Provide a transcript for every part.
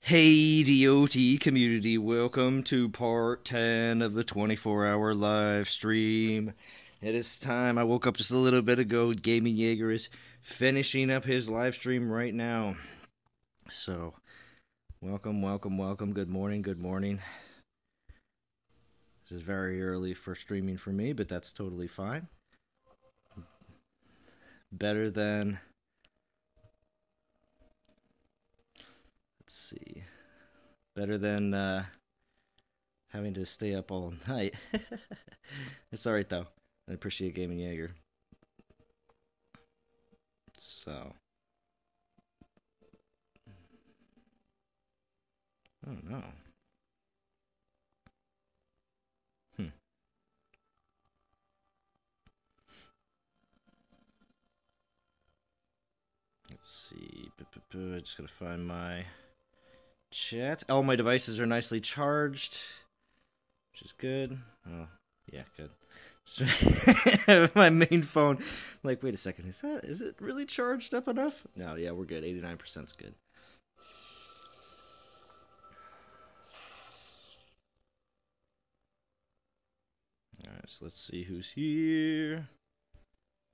Hey DOT community, welcome to part 10 of the 24-hour live stream. It is time. I woke up just a little bit ago. Gaming Jaeger is finishing up his live stream right now. So, welcome. Good morning. This is very early for streaming for me, but that's totally fine. Better than... Let's see. Better than having to stay up all night. It's alright though. I appreciate Gaming Jaeger. So. I don't know. Let's see. I just gotta find my chat. All my devices are nicely charged, which is good. Oh, yeah, good. My main phone, like, wait a second, is it really charged up enough? No, yeah, we're good. 89%'s good. Alright, so let's see who's here.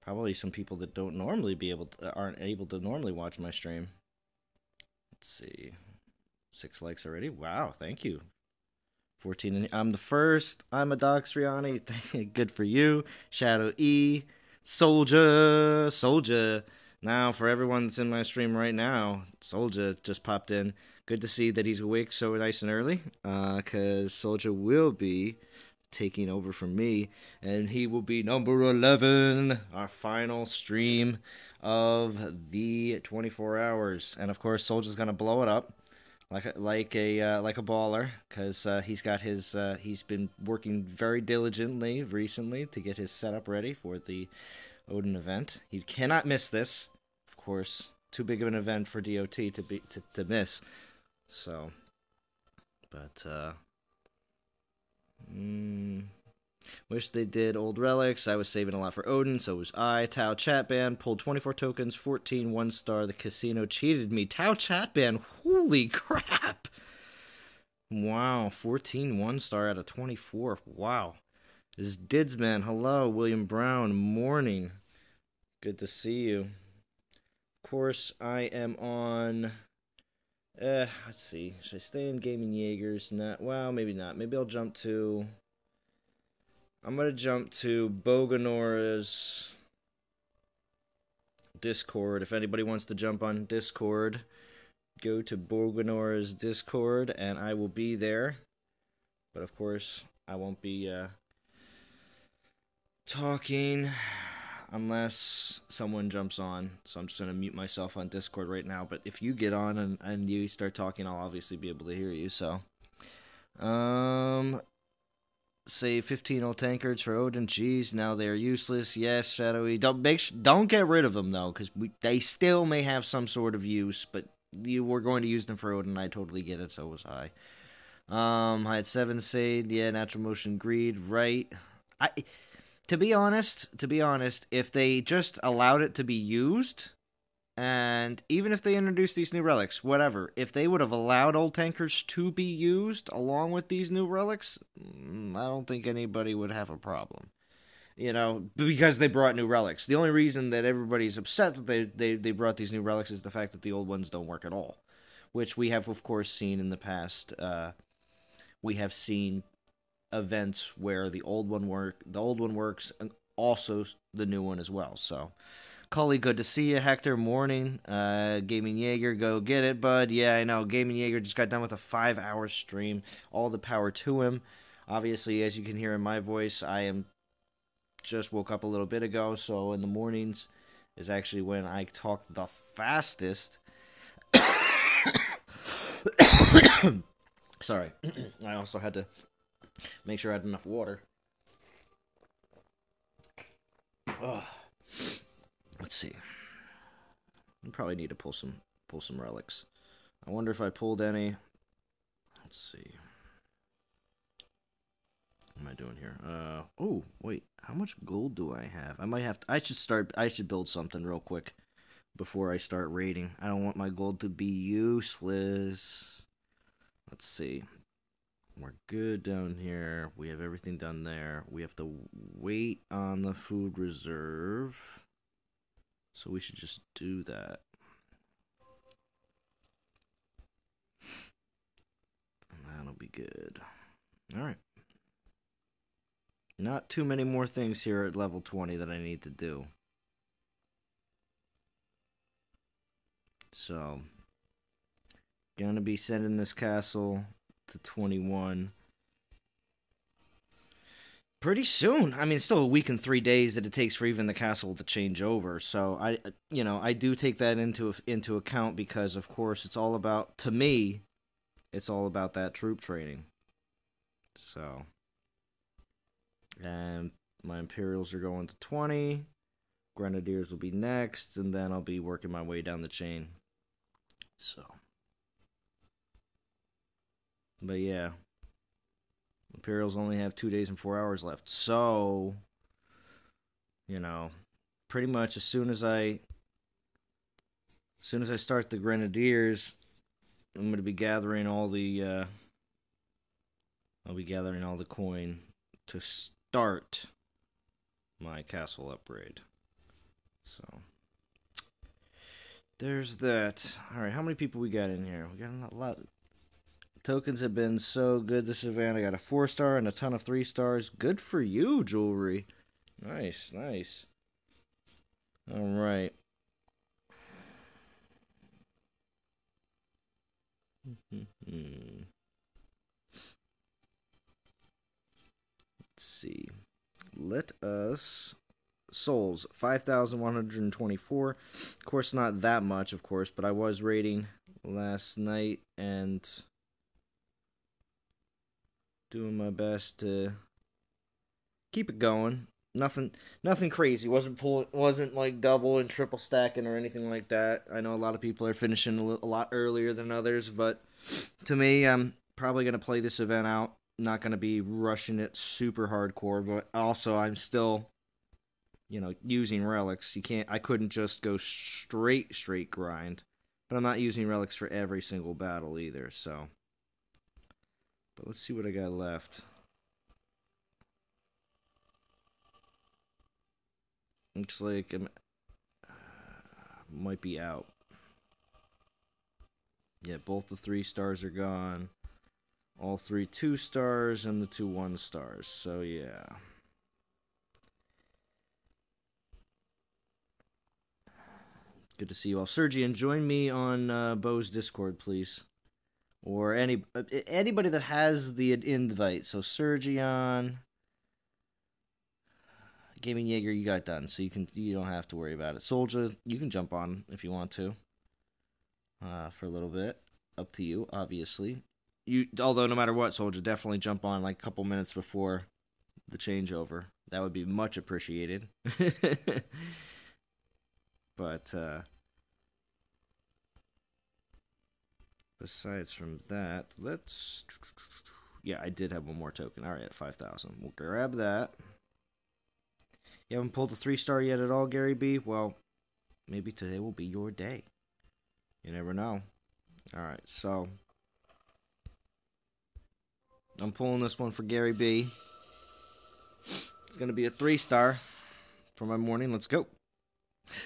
Probably some people that don't normally aren't able to normally watch my stream. Let's see. 6 likes already. Wow, thank you. 14. I'm the first. I'm a Doxriani. Good for you. Shadow E. Soldier. Now, for everyone that's in my stream right now, Soldier just popped in. Good to see that he's awake so nice and early. Because Soldier will be taking over from me, and he will be number 11, our final stream of the 24 hours. And of course, Soldier's gonna blow it up like a baller, because he's been working very diligently recently to get his setup ready for the Odin event. He cannot miss this, of course. Too big of an event for DOT to miss. So, but wish they did old relics. I was saving a lot for Odin, so was I. Tau Chatban pulled 24 tokens, 14 1-star. The casino cheated me. Tau Chatban, holy crap! Wow, 14 1-star out of 24. Wow. This is Didsman. Hello, William Brown. Morning. Good to see you. Of course, I am on... let's see. Should I stay in Gaming Jaegers? Well, maybe not. Maybe I'll jump to... I'm going to jump to Boganora's Discord. If anybody wants to jump on Discord, go to Boganora's Discord, and I will be there. But, of course, I won't be talking unless someone jumps on. So I'm just going to mute myself on Discord right now. But if you get on and you start talking, I'll obviously be able to hear you. So, save 15 old tankards for Odin. Jeez, now they're useless. Yes, Shadowy. Don't get rid of them though, because they still may have some sort of use. But you were going to use them for Odin. I totally get it. So was I. I had 7 saved. Yeah, natural motion greed. Right. To be honest, if they just allowed it to be used, and even if they introduced these new relics, whatever, if they would have allowed old tankers to be used along with these new relics, I don't think anybody would have a problem. You know, because they brought new relics. The only reason that everybody's upset that they brought these new relics is the fact that the old ones don't work at all, which we have, of course, seen in the past. We have seen events where the old one works, and also the new one as well. So, Cully, good to see you. Hector, morning. Gaming Jaeger, go get it, bud. Yeah, I know. Gaming Jaeger just got done with a 5-hour stream. All the power to him. Obviously, as you can hear in my voice, I just woke up a little bit ago, so in the mornings is actually when I talk the fastest. Sorry. I also had to make sure I had enough water. Ugh. Let's see. I probably need to pull some relics. I wonder if I pulled any. Let's see. What am I doing here? Oh, wait. How much gold do I have? I should build something real quick before I start raiding. I don't want my gold to be useless. let's see. We're good down here. We have everything done there. We have to wait on the food reserve. So we should just do that. And that'll be good. Alright. Not too many more things here at level 20 that I need to do. So, gonna be sending this castle to 21 pretty soon. I mean, it's still a week and 3 days that it takes for even the castle to change over. So I do take that into account because, of course, it's all about, to me, it's all about that troop training. So, and my Imperials are going to 20. Grenadiers will be next, and then I'll be working my way down the chain. So, but yeah, Imperials only have 2 days and 4 hours left. So, pretty much as soon as I start the Grenadiers, I'm going to be gathering all the coin to start my castle upgrade. So, there's that. Alright, how many people we got in here? We got a lot. Tokens have been so good this event. I got a 4-star and a ton of 3 stars. Good for you, jewelry. Nice, nice. Alright. Let's see. Let us... Souls, 5,124. Of course, not that much, of course, but I was raiding last night and doing my best to keep it going. Nothing crazy. Wasn't like double and triple stacking or anything like that. I know a lot of people are finishing a lot earlier than others, but to me, I'm probably gonna play this event out. Not gonna be rushing it super hardcore, but also I'm still, using relics. I couldn't just go straight grind, but I'm not using relics for every single battle either. So, but let's see what I got left. Looks like I might be out. Yeah, both the 3 stars are gone. All 3 2 stars and the 2 1 stars. So yeah. Good to see you all. Sergian, join me on Bo's Discord, please. Or anybody that has the invite. So Sergian, Gaming Jaeger, you got done, so you don't have to worry about it. Soldier, you can jump on if you want to. For a little bit, up to you, obviously. Although no matter what, Soldier, definitely jump on like a couple minutes before the changeover. That would be much appreciated. But besides from that, yeah, I did have one more token. All right, at 5,000, we'll grab that. You haven't pulled a 3-star yet at all, Gary B? Well, maybe today will be your day. You never know. All right, so I'm pulling this one for Gary B. It's gonna be a 3-star for my morning. Let's go.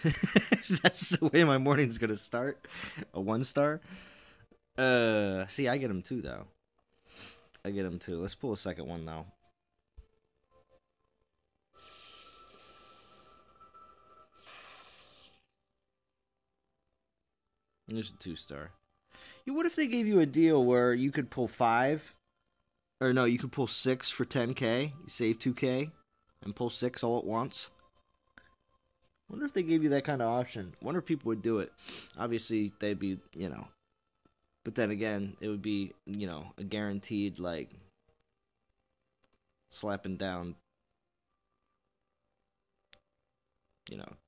That's the way my morning's gonna start. A 1-star. See, I get him too, though. I get him too. Let's pull a second one now. There's a 2-star. What if they gave you a deal where you could pull 5? Or no, you could pull 6 for 10k. You save 2k and pull 6 all at once. Wonder if they gave you that kind of option. Wonder if people would do it. Obviously, they'd be, But then again, it would be, a guaranteed, like, slapping down,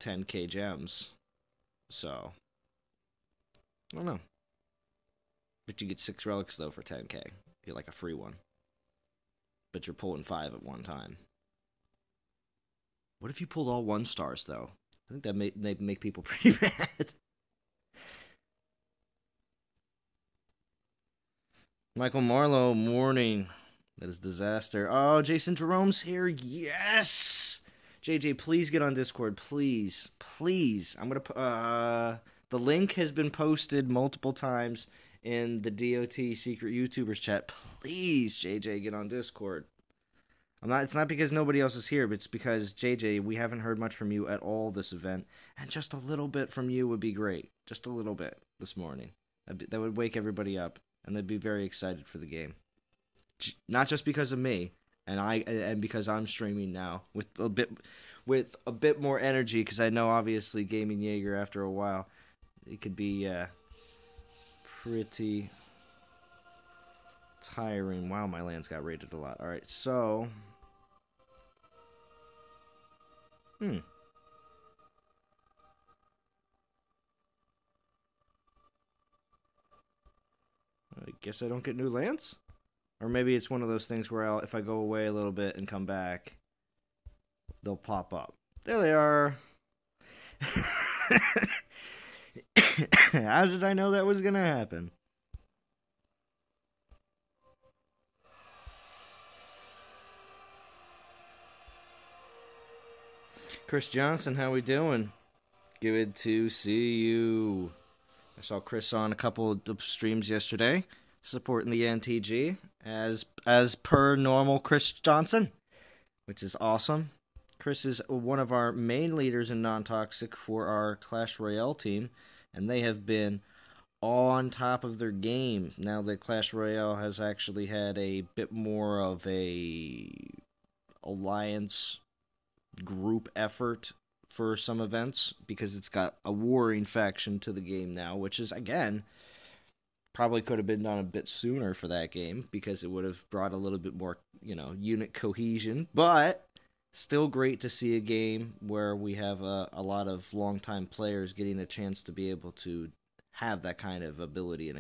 10k gems. So, I don't know. But you get 6 relics, though, for 10k. You get, like, a free one. But you're pulling 5 at one time. What if you pulled all 1-stars, though? I think that may make people pretty mad. Michael Marlowe, morning. That is disaster. Oh, Jason Jerome's here. Yes! JJ, please get on Discord. Please. Please. I'm going to... the link has been posted multiple times in the DOT Secret YouTubers chat. Please, JJ, get on Discord. It's not because nobody else is here, but it's because, JJ, we haven't heard much from you at all this event, and just a little bit from you would be great. Just a little bit this morning. That would wake everybody up, and they'd be very excited for the game. Not just because of me, and because I'm streaming now with a bit more energy, because I know obviously Gaming Jaeger after a while it could be pretty tiring. Wow, my lands got rated a lot. All right, so I guess I don't get new lands. Or maybe it's one of those things where if I go away a little bit and come back, they'll pop up. There they are. How did I know that was going to happen? Chris Johnson, how we doing? Good to see you. I saw Chris on a couple of streams yesterday, supporting the NTG, as per normal Chris Johnson, which is awesome. Chris is one of our main leaders in non-toxic for our Clash Royale team, and they have been on top of their game now that Clash Royale has actually had a bit more of a alliance group effort for some events, because it's got a warring faction to the game now, which is, again, probably could have been done a bit sooner for that game, because it would have brought a little bit more, unit cohesion, but still great to see a game where we have a lot of longtime players getting a chance to be able to have that kind of ability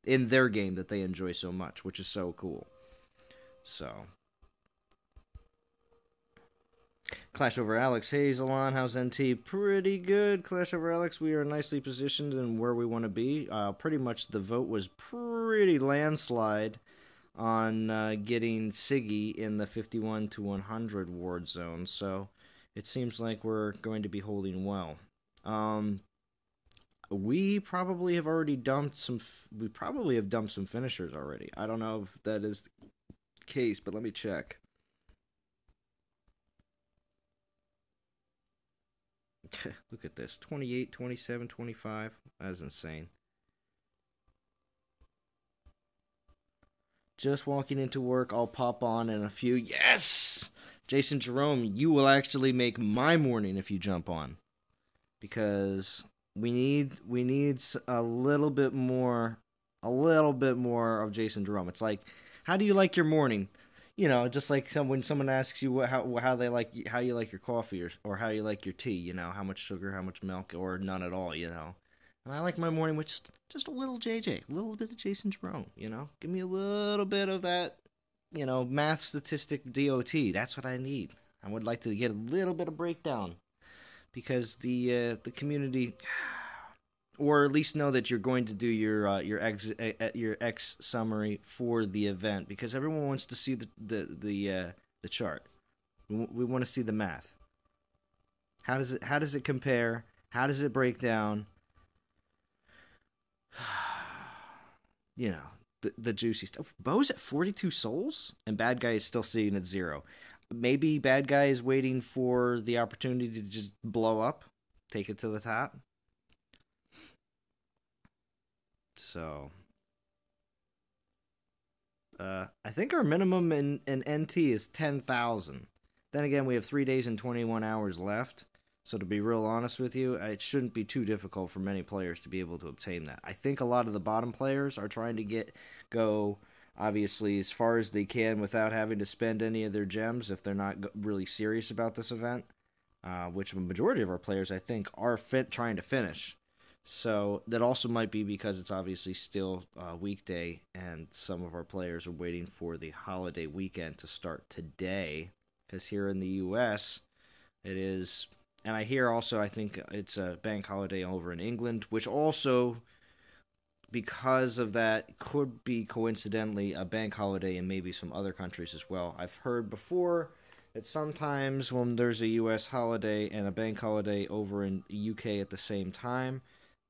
in their game that they enjoy so much, which is so cool. So, Clash over Alex. Hey, Zalon, how's NT? Pretty good, Clash over Alex. We are nicely positioned in where we want to be. Pretty much the vote was pretty landslide on getting Siggy in the 51 to 100 ward zone, so it seems like we're going to be holding well. We probably have already dumped some. We probably have dumped some finishers already. I don't know if that is the case, but let me check. Look at this. 28, 27, 25. That's insane. Just walking into work, I'll pop on in a few. Yes! Jason Jerome, you will actually make my morning if you jump on. Because we need a little bit more of Jason Jerome. It's like, how do you like your morning? Just like when someone asks you how you like your coffee or how you like your tea, how much sugar, how much milk, or none at all, And I like my morning with just a little JJ, a little bit of Jason Jerome, Give me a little bit of that, math statistic DOT. That's what I need. I would like to get a little bit of breakdown, because the community, or at least know that you're going to do your X summary for the event, because everyone wants to see the chart. We want to see the math. How does it compare? How does it break down? The juicy stuff. Bo's at 42 souls, and Bad Guy is still sitting at 0. Maybe Bad Guy is waiting for the opportunity to just blow up, take it to the top. So, I think our minimum in NT is 10,000. Then again, we have 3 days and 21 hours left. So to be real honest with you, it shouldn't be too difficult for many players to be able to obtain that. I think a lot of the bottom players are trying to go, obviously, as far as they can without having to spend any of their gems if they're not really serious about this event, which the majority of our players, I think, are trying to finish. So that also might be because it's obviously still a weekday, and some of our players are waiting for the holiday weekend to start today, because here in the U.S., it is. And I hear also, I think it's a bank holiday over in England, which also because of that, could be coincidentally a bank holiday in maybe some other countries as well. I've heard before that sometimes when there's a U.S. holiday and a bank holiday over in the U.K. at the same time,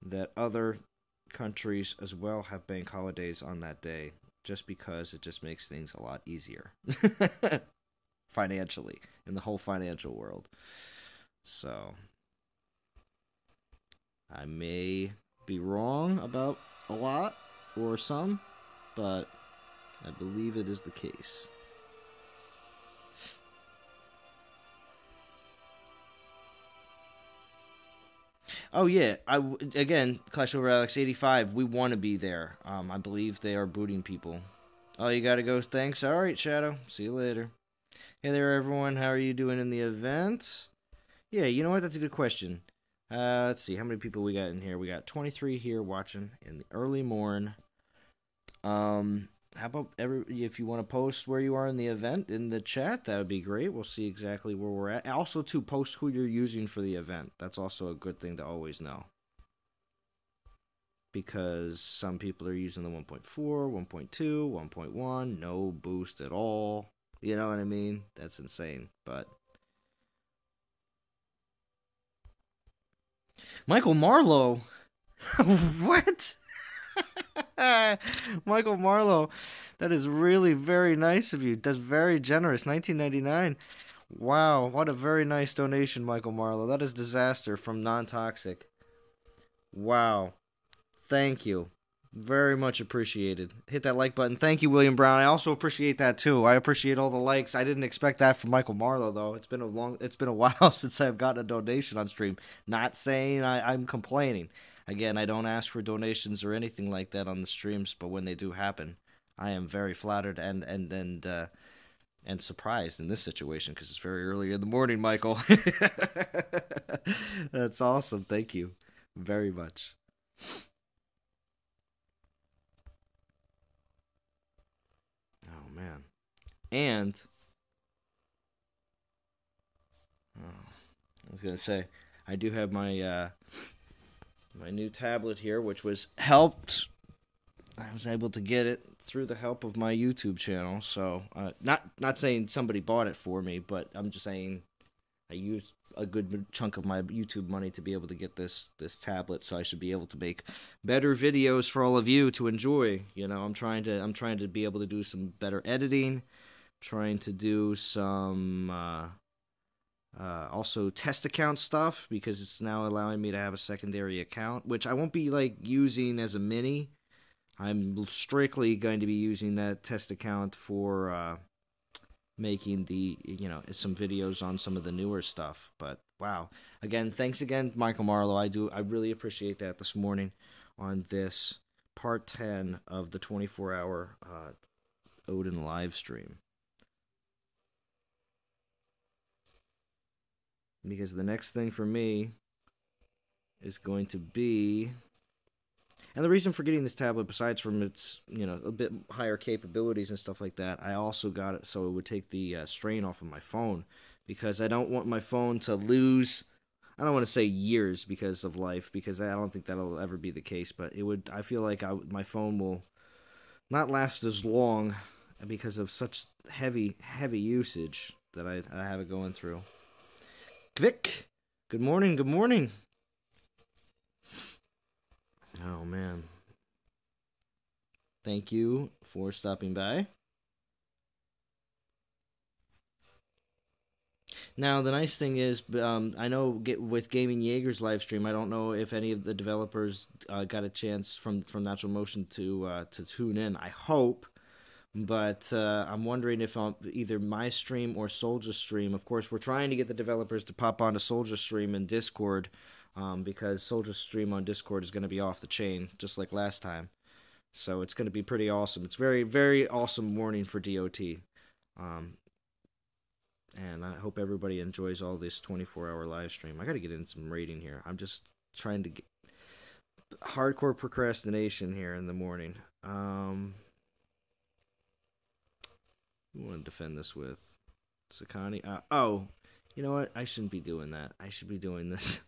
that other countries as well have bank holidays on that day, just because it just makes things a lot easier financially in the whole financial world. So I may be wrong about a lot or some, but I believe it is the case. Oh yeah, again Clash over Alex 85. We want to be there. I believe they are booting people. Oh, you gotta go. Thanks. All right, Shadow. See you later. Hey there, everyone. How are you doing in the event? Yeah, you know what? That's a good question. Let's see how many people we got in here. We got 23 here watching in the early morn. How about if you want to post where you are in the event in the chat, that would be great. We'll see exactly where we're at. And also, to post who you're using for the event. That's also a good thing to always know. Because some people are using the 1.4, 1.2, 1.1, no boost at all. You know what I mean? That's insane. But Michael Marlowe? What? Michael Marlowe, that is really very nice of you. That's very generous. 1999. Wow, what a very nice donation, Michael Marlowe. That is disaster from non-toxic. Wow. Thank you. Very much appreciated. Hit that like button. Thank you, William Brown. I also appreciate that too. I appreciate all the likes. I didn't expect that from Michael Marlowe though. It's been a while since I've gotten a donation on stream. Not saying I'm complaining. Again, I don't ask for donations or anything like that on the streams, but when they do happen, I am very flattered and surprised in this situation because it's very early in the morning, Michael. That's awesome. Thank you very much. Oh man. And I was gonna say I do have my new tablet here, which was helped. I was able to get it through the help of my YouTube channel. So not saying somebody bought it for me, but I'm just saying I used a good chunk of my YouTube money to be able to get this tablet, so I should be able to make better videos for all of you to enjoy. You know, I'm trying to be able to do some better editing, trying to do some also test account stuff because it's now allowing me to have a secondary account, which I won't be like using as a mini. I'm strictly going to be using that test account for making some videos on some of the newer stuff. But wow, again, thanks again, Michael Marlowe. I really appreciate that this morning on this part 10 of the 24-hour Odin Livestream. Because the next thing for me is going to be, and the reason for getting this tablet, besides from its, a bit higher capabilities and stuff like that, I also got it so it would take the strain off of my phone, because I don't want my phone to lose, I don't want to say years because of life, because I don't think that'll ever be the case, but I feel like my phone will not last as long because of such heavy usage that I have it going through. Vic, good morning, good morning. Oh, man. Thank you for stopping by. Now, the nice thing is, I know with Gaming Jaeger's live stream, I don't know if any of the developers got a chance from Natural Motion to tune in. I hope. But I'm wondering if either my stream or Soldier's stream. Of course, we're trying to get the developers to pop onto Soldier's stream in Discord, because Soldier's stream on Discord is going to be off the chain, just like last time. So it's going to be pretty awesome. It's very, very awesome morning for DOT. And I hope everybody enjoys all this 24-hour live stream. I got to get in some rating here. I'm just trying to get hardcore procrastination here in the morning. Who want to defend this with? Sakani? You know what? I shouldn't be doing that. I should be doing this.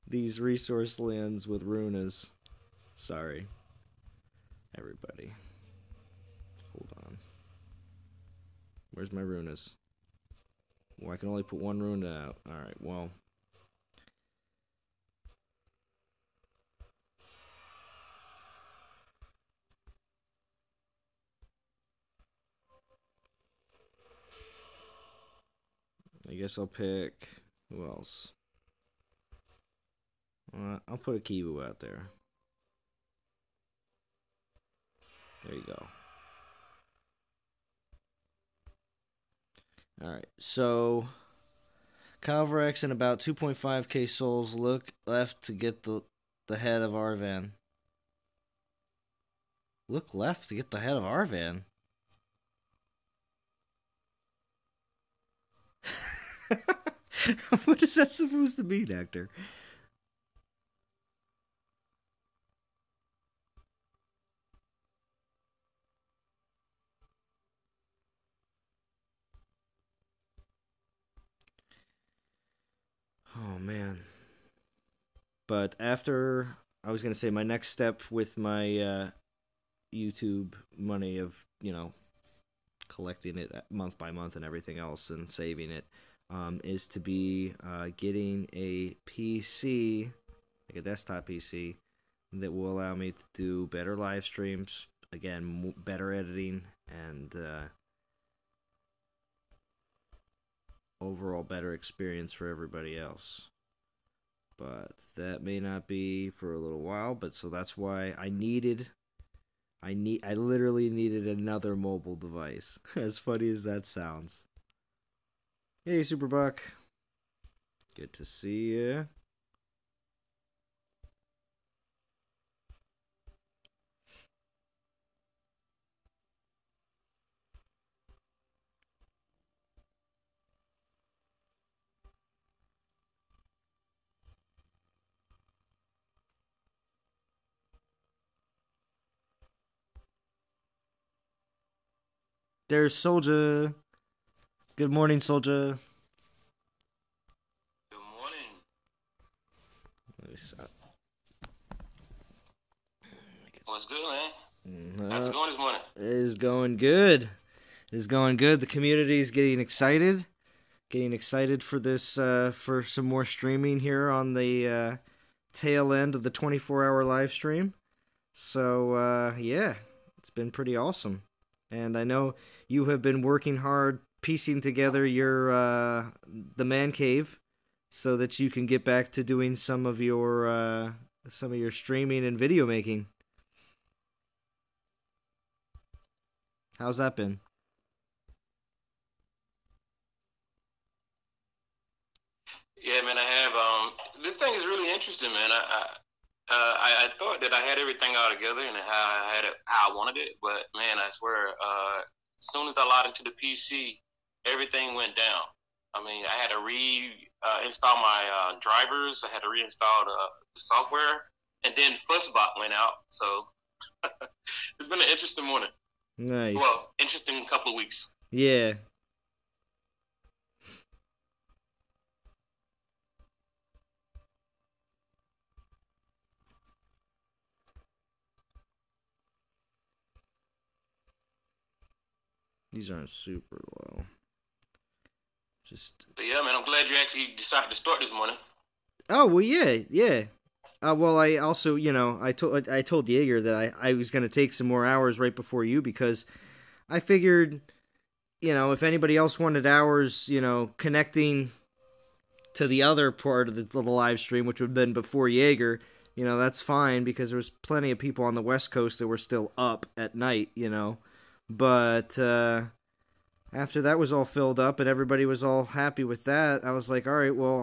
These resource lands with Runas. Sorry. everybody. Hold on. Where's my runas? Well, I can only put one runa out. Alright, well. I guess I'll pick... Who else? I'll put a Kibu out there. There you go. Alright, so... Calvarex and about 2.5k souls look left to get the head of Arvan. Look left to get the head of Arvan? What is that supposed to mean, actor? Oh, man. But after, I was going to say, my next step with my YouTube money of, collecting it month by month and everything else and saving it, is to be getting a PC, like a desktop PC, that will allow me to do better live streams, again, better editing, and overall better experience for everybody else. But that may not be for a little while, but so that's why I literally needed another mobile device. As funny as that sounds. Hey, Superbuck. Good to see ya. There's Soldier. Good morning, Soldier. Good morning. What's good, man? How's it going this morning? It is going good. It is going good. The community is getting excited. Getting excited for this, for some more streaming here on the tail end of the 24-hour live stream. So, yeah, it's been pretty awesome. And I know you have been working hard piecing together your the man cave so that you can get back to doing some of your streaming and video making. How's that been? Yeah, man, I have. This thing is really interesting, man. I thought that I had everything all together and how I had it, how I wanted it, but man, I swear, as soon as I logged into the PC, everything went down. I mean, I had to install my drivers. I had to reinstall the software, and then Fuzzbot went out. So it's been an interesting morning. Nice. Well, interesting couple of weeks. Yeah. These aren't super low. But yeah, man, I'm glad you actually decided to start this morning. Oh, well, yeah. Well, I also, I told Jaeger that I was going to take some more hours right before you because I figured, if anybody else wanted hours, connecting to the other part of the live stream, which would have been before Jaeger, that's fine because there was plenty of people on the West Coast that were still up at night, But after that was all filled up and everybody was all happy with that, I was like, all right, well,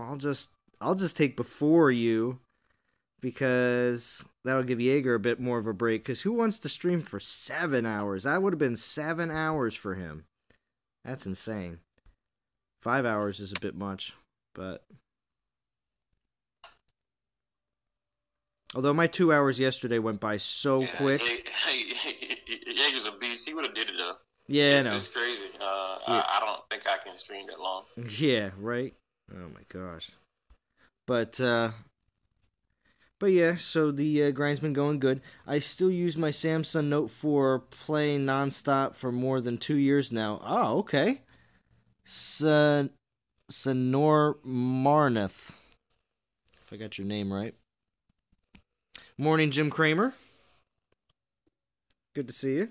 I'll just take before you because that'll give Jaeger a bit more of a break. Because who wants to stream for 7 hours? That would have been 7 hours for him. That's insane. 5 hours is a bit much, but although my 2 hours yesterday went by so quick. Jaeger's a beast. He would have did it though. Yeah, it's crazy. Yeah. I don't think I can stream that long. Yeah, right. Oh my gosh. But But yeah, so the grind's been going good. I still use my Samsung Note 4 playing nonstop for more than 2 years now. Oh, okay. Sanor Marneth. If I got your name right. Morning, Jim Kramer. Good to see you.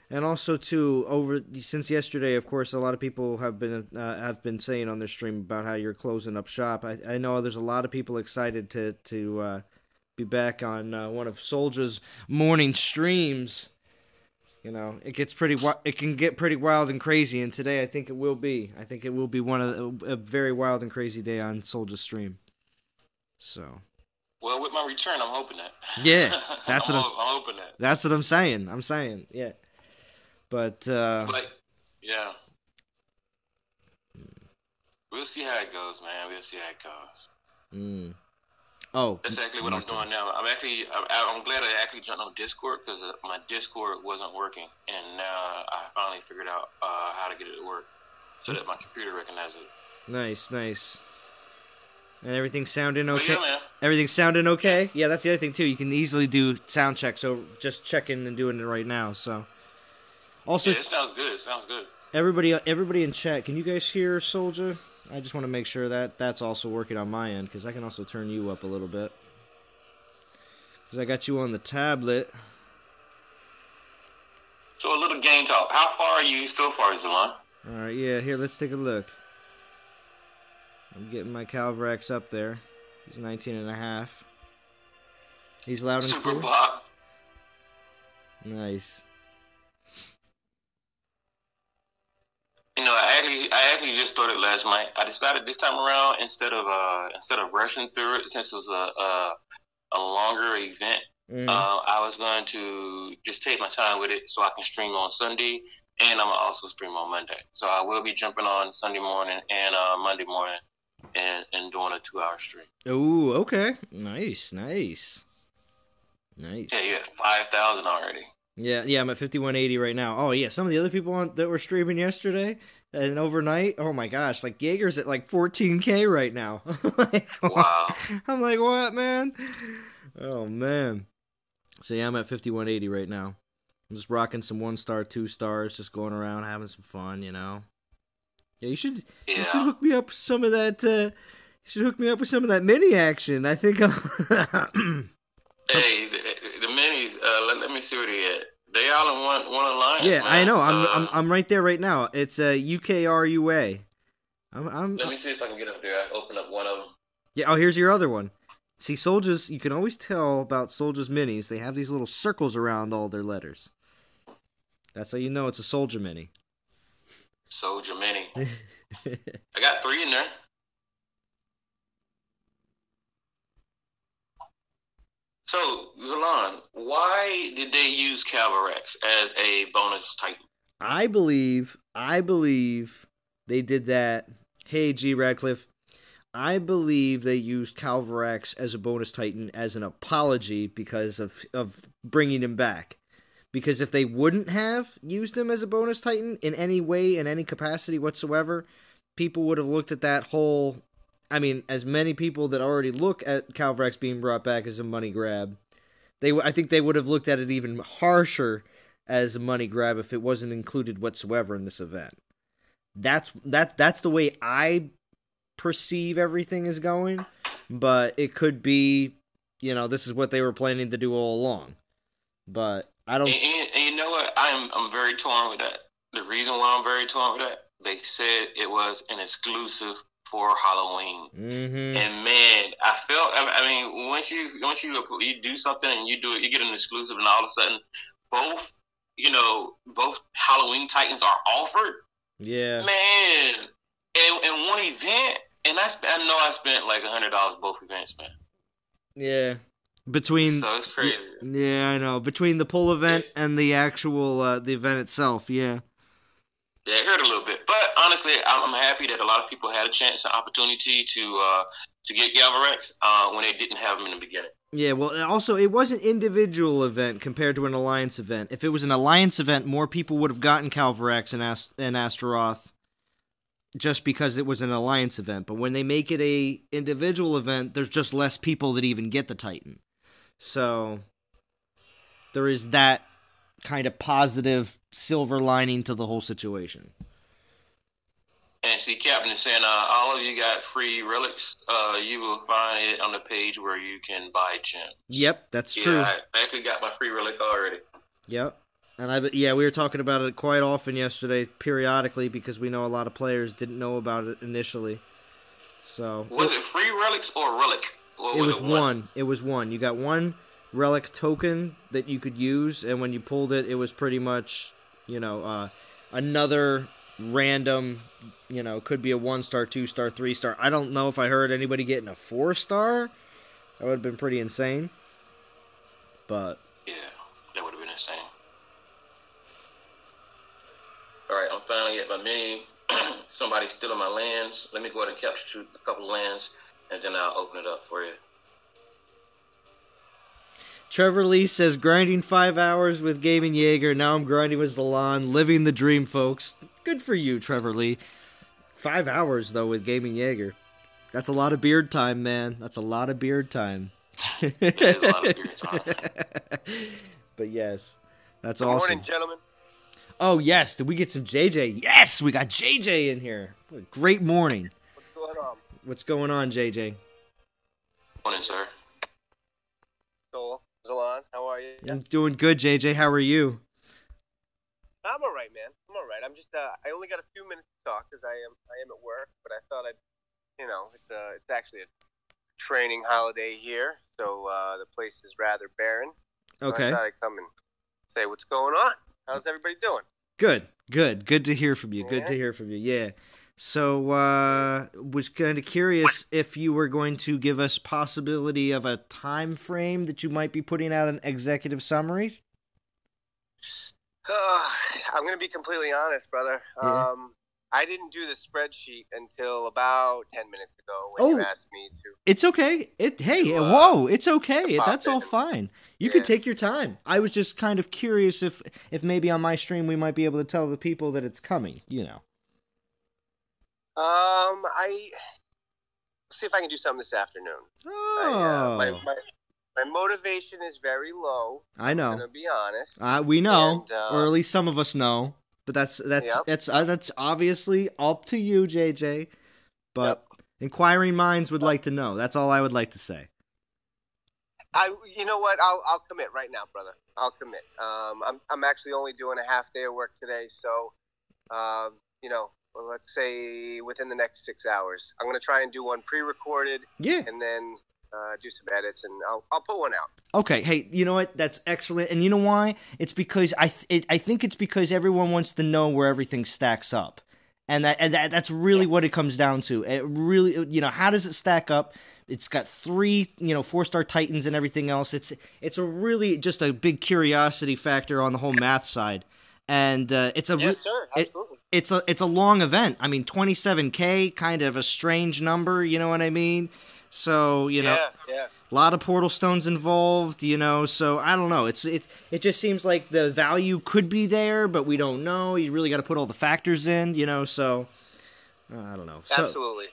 And also, too, since yesterday, of course, a lot of people have been saying on their stream about how you're closing up shop. I know there's a lot of people excited to be back on one of Soldier's morning streams. You know, it can get pretty wild and crazy, and today I think it will be. I think it will be a very wild and crazy day on Soldier's stream. So. Well, with my return, I'm hoping that. Yeah, that's I'm hoping that. That's what I'm saying. Yeah. But yeah. We'll see how it goes, man. We'll see how it goes. Oh, that's actually what I'm doing now. I'm glad I actually jumped on Discord because my Discord wasn't working, and now I finally figured out how to get it to work so that my computer recognizes it. Nice. And everything's sounding okay? Yeah, man. Everything's sounding okay? Yeah, that's the other thing, too. You can easily do sound checks, so just checking and doing it right now, so. Also, yeah, it sounds good. Everybody in chat, can you guys hear Soldier? I just want to make sure that that's also working on my end, because I can also turn you up a little bit. Because I got you on the tablet. So a little game talk. How far are you so far, Zalon? Alright, yeah, here, let's take a look. I'm getting my Calvarax up there. He's 19.5. He's loud and Super clear. Bob. Nice. You know, I actually just started last night. I decided this time around instead of rushing through it, since it was a longer event, I was going to just take my time with it so I can stream on Sunday, and I'm gonna also stream on Monday. So I will be jumping on Sunday morning and Monday morning and doing a 2-hour stream. Ooh, okay. Nice. Yeah, you had 5,000 already. Yeah, I'm at 5180 right now. Oh, yeah, some of the other people that were streaming yesterday and overnight, oh my gosh, like Jaeger's at like 14K right now. Wow. I'm like, what, man? Oh, man. So, yeah, I'm at 5180 right now. I'm just rocking some 1-star, 2-stars, just going around having some fun, you know? Yeah, you should hook me up with some of that, mini action. I think Hey, the minis. Let me see where they at. They all in one alliance. Yeah, man. I know. I'm right there right now. It's UKRUA. Let me see if I can get up there. I open up one of them. Yeah. Oh, here's your other one. See, Soldiers. You can always tell about Soldiers minis. They have these little circles around all their letters. That's how you know it's a Soldier mini. Soldier mini. I got 3 in there. So, Zalon, why did they use Calvarax as a bonus Titan? I believe they did that. Hey, G. Radcliffe. I believe they used Calvarax as a bonus Titan as an apology because of bringing him back. Because if they wouldn't have used him as a bonus Titan in any way, in any capacity whatsoever, people would have looked at that whole... I mean, as many people that already look at Calvarax being brought back as a money grab, I think they would have looked at it even harsher as a money grab if it wasn't included whatsoever in this event. That's the way I perceive everything is going, but it could be, this is what they were planning to do all along. But I don't. And you know what? I'm very torn with that. The reason why I'm very torn with that, they said it was an exclusive for Halloween, and man, I felt. I mean, once you do something and you do it, you get an exclusive, and all of a sudden, both Halloween Titans are offered. Yeah, man, and one event, and I spent like $100 both events, man. Yeah, so it's crazy. Yeah, I know. Between the pull event and the actual the event itself, yeah. Yeah, it hurt a little bit, but honestly, I'm happy that a lot of people had a chance and opportunity to get Calvarax when they didn't have them in the beginning. Yeah, well, also, it was an individual event compared to an alliance event. If it was an alliance event, more people would have gotten Calvarax and Astaroth just because it was an alliance event. But when they make it a individual event, there's just less people that even get the Titan. So there is that kind of positive silver lining to the whole situation. And see, Captain is saying, all of you got free relics. You will find it on the page where you can buy gems. Yep, that's true. I actually got my free relic already. Yep. And we were talking about it quite often yesterday, periodically, because we know a lot of players didn't know about it initially. So was it free relics or relic? It was one. It was one. You got one relic token that you could use, and when you pulled it, it was pretty much, another random, could be a 1-star, 2-star, 3-star. I don't know if I heard anybody getting a 4-star. That would have been pretty insane. But yeah, that would have been insane. All right, I'm finally at my menu. Somebody's stealing my lands. Let me go ahead and capture a couple lands, and then I'll open it up for you. Trevor Lee says, grinding 5 hours with Gaming Jaeger. Now I'm grinding with Zalon. Living the dream, folks. Good for you, Trevor Lee. 5 hours, though, with Gaming Jaeger. That's a lot of beard time, man. That's a lot of beard time. It is a lot of beard time. But yes, that's Good awesome. morning, gentlemen. Oh, yes. Did we get some JJ? Yes, we got JJ in here. What a great morning. What's going on? What's going on, JJ? Morning, sir. So, Zalon, how are you? I'm doing good, JJ. How are you? I'm all right, man. I'm all right. I'm just I only got a few minutes to talk because I am at work, but I thought it's actually a training holiday here, so the place is rather barren. So Okay. I thought I'd come and say what's going on. How's everybody doing? Good to hear from you. Yeah. Good to hear from you. Yeah. So, was kind of curious if you were going to give us possibility of a time frame that you might be putting out an executive summary. I'm going to be completely honest, brother. Yeah. I didn't do the spreadsheet until about 10 minutes ago when you asked me to. It's okay. It's okay. That's all fine. You can take your time. I was just kind of curious if maybe on my stream we might be able to tell the people that it's coming, I see if I can do something this afternoon. Oh. My motivation is very low. I know. I'm gonna be honest. We know, And, or at least some of us know. But that's obviously up to you, JJ. But inquiring minds would like to know. That's all I would like to say. You know what? I'll commit right now, brother. I'll commit. I'm actually only doing a half day of work today, so well, let's say within the next 6 hours, I'm gonna try and do one pre-recorded. Yeah. And then do some edits, and I'll put one out. Okay, hey, you know what? That's excellent. And you know why? It's because I think it's because everyone wants to know where everything stacks up. And that's really what it comes down to. It really, how does it stack up? It's got 3, 4-star Titans and everything else. It's a really just a big curiosity factor on the whole math side. And it's a yes, sir, absolutely. It's a long event. I mean, 27K, kind of a strange number, you know what I mean? So, yeah. a lot of portal stones involved, so I don't know. It just seems like the value could be there, but we don't know. You really got to put all the factors in, so I don't know. So, Absolutely.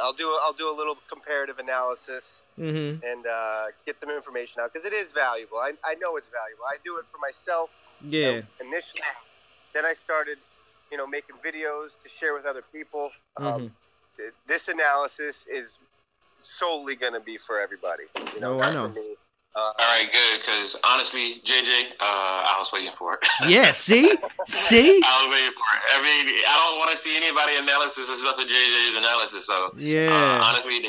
I'll do a little comparative analysis and get some information out because it is valuable. I know it's valuable. I do it for myself. Yeah. Initially, then I started, making videos to share with other people. This analysis is solely going to be for everybody. I know. For me. All right, good. Because honestly, JJ, I was waiting for it. Yeah, see? I was waiting for it. I mean, I don't want to see anybody analysis except for JJ's analysis. So, honestly,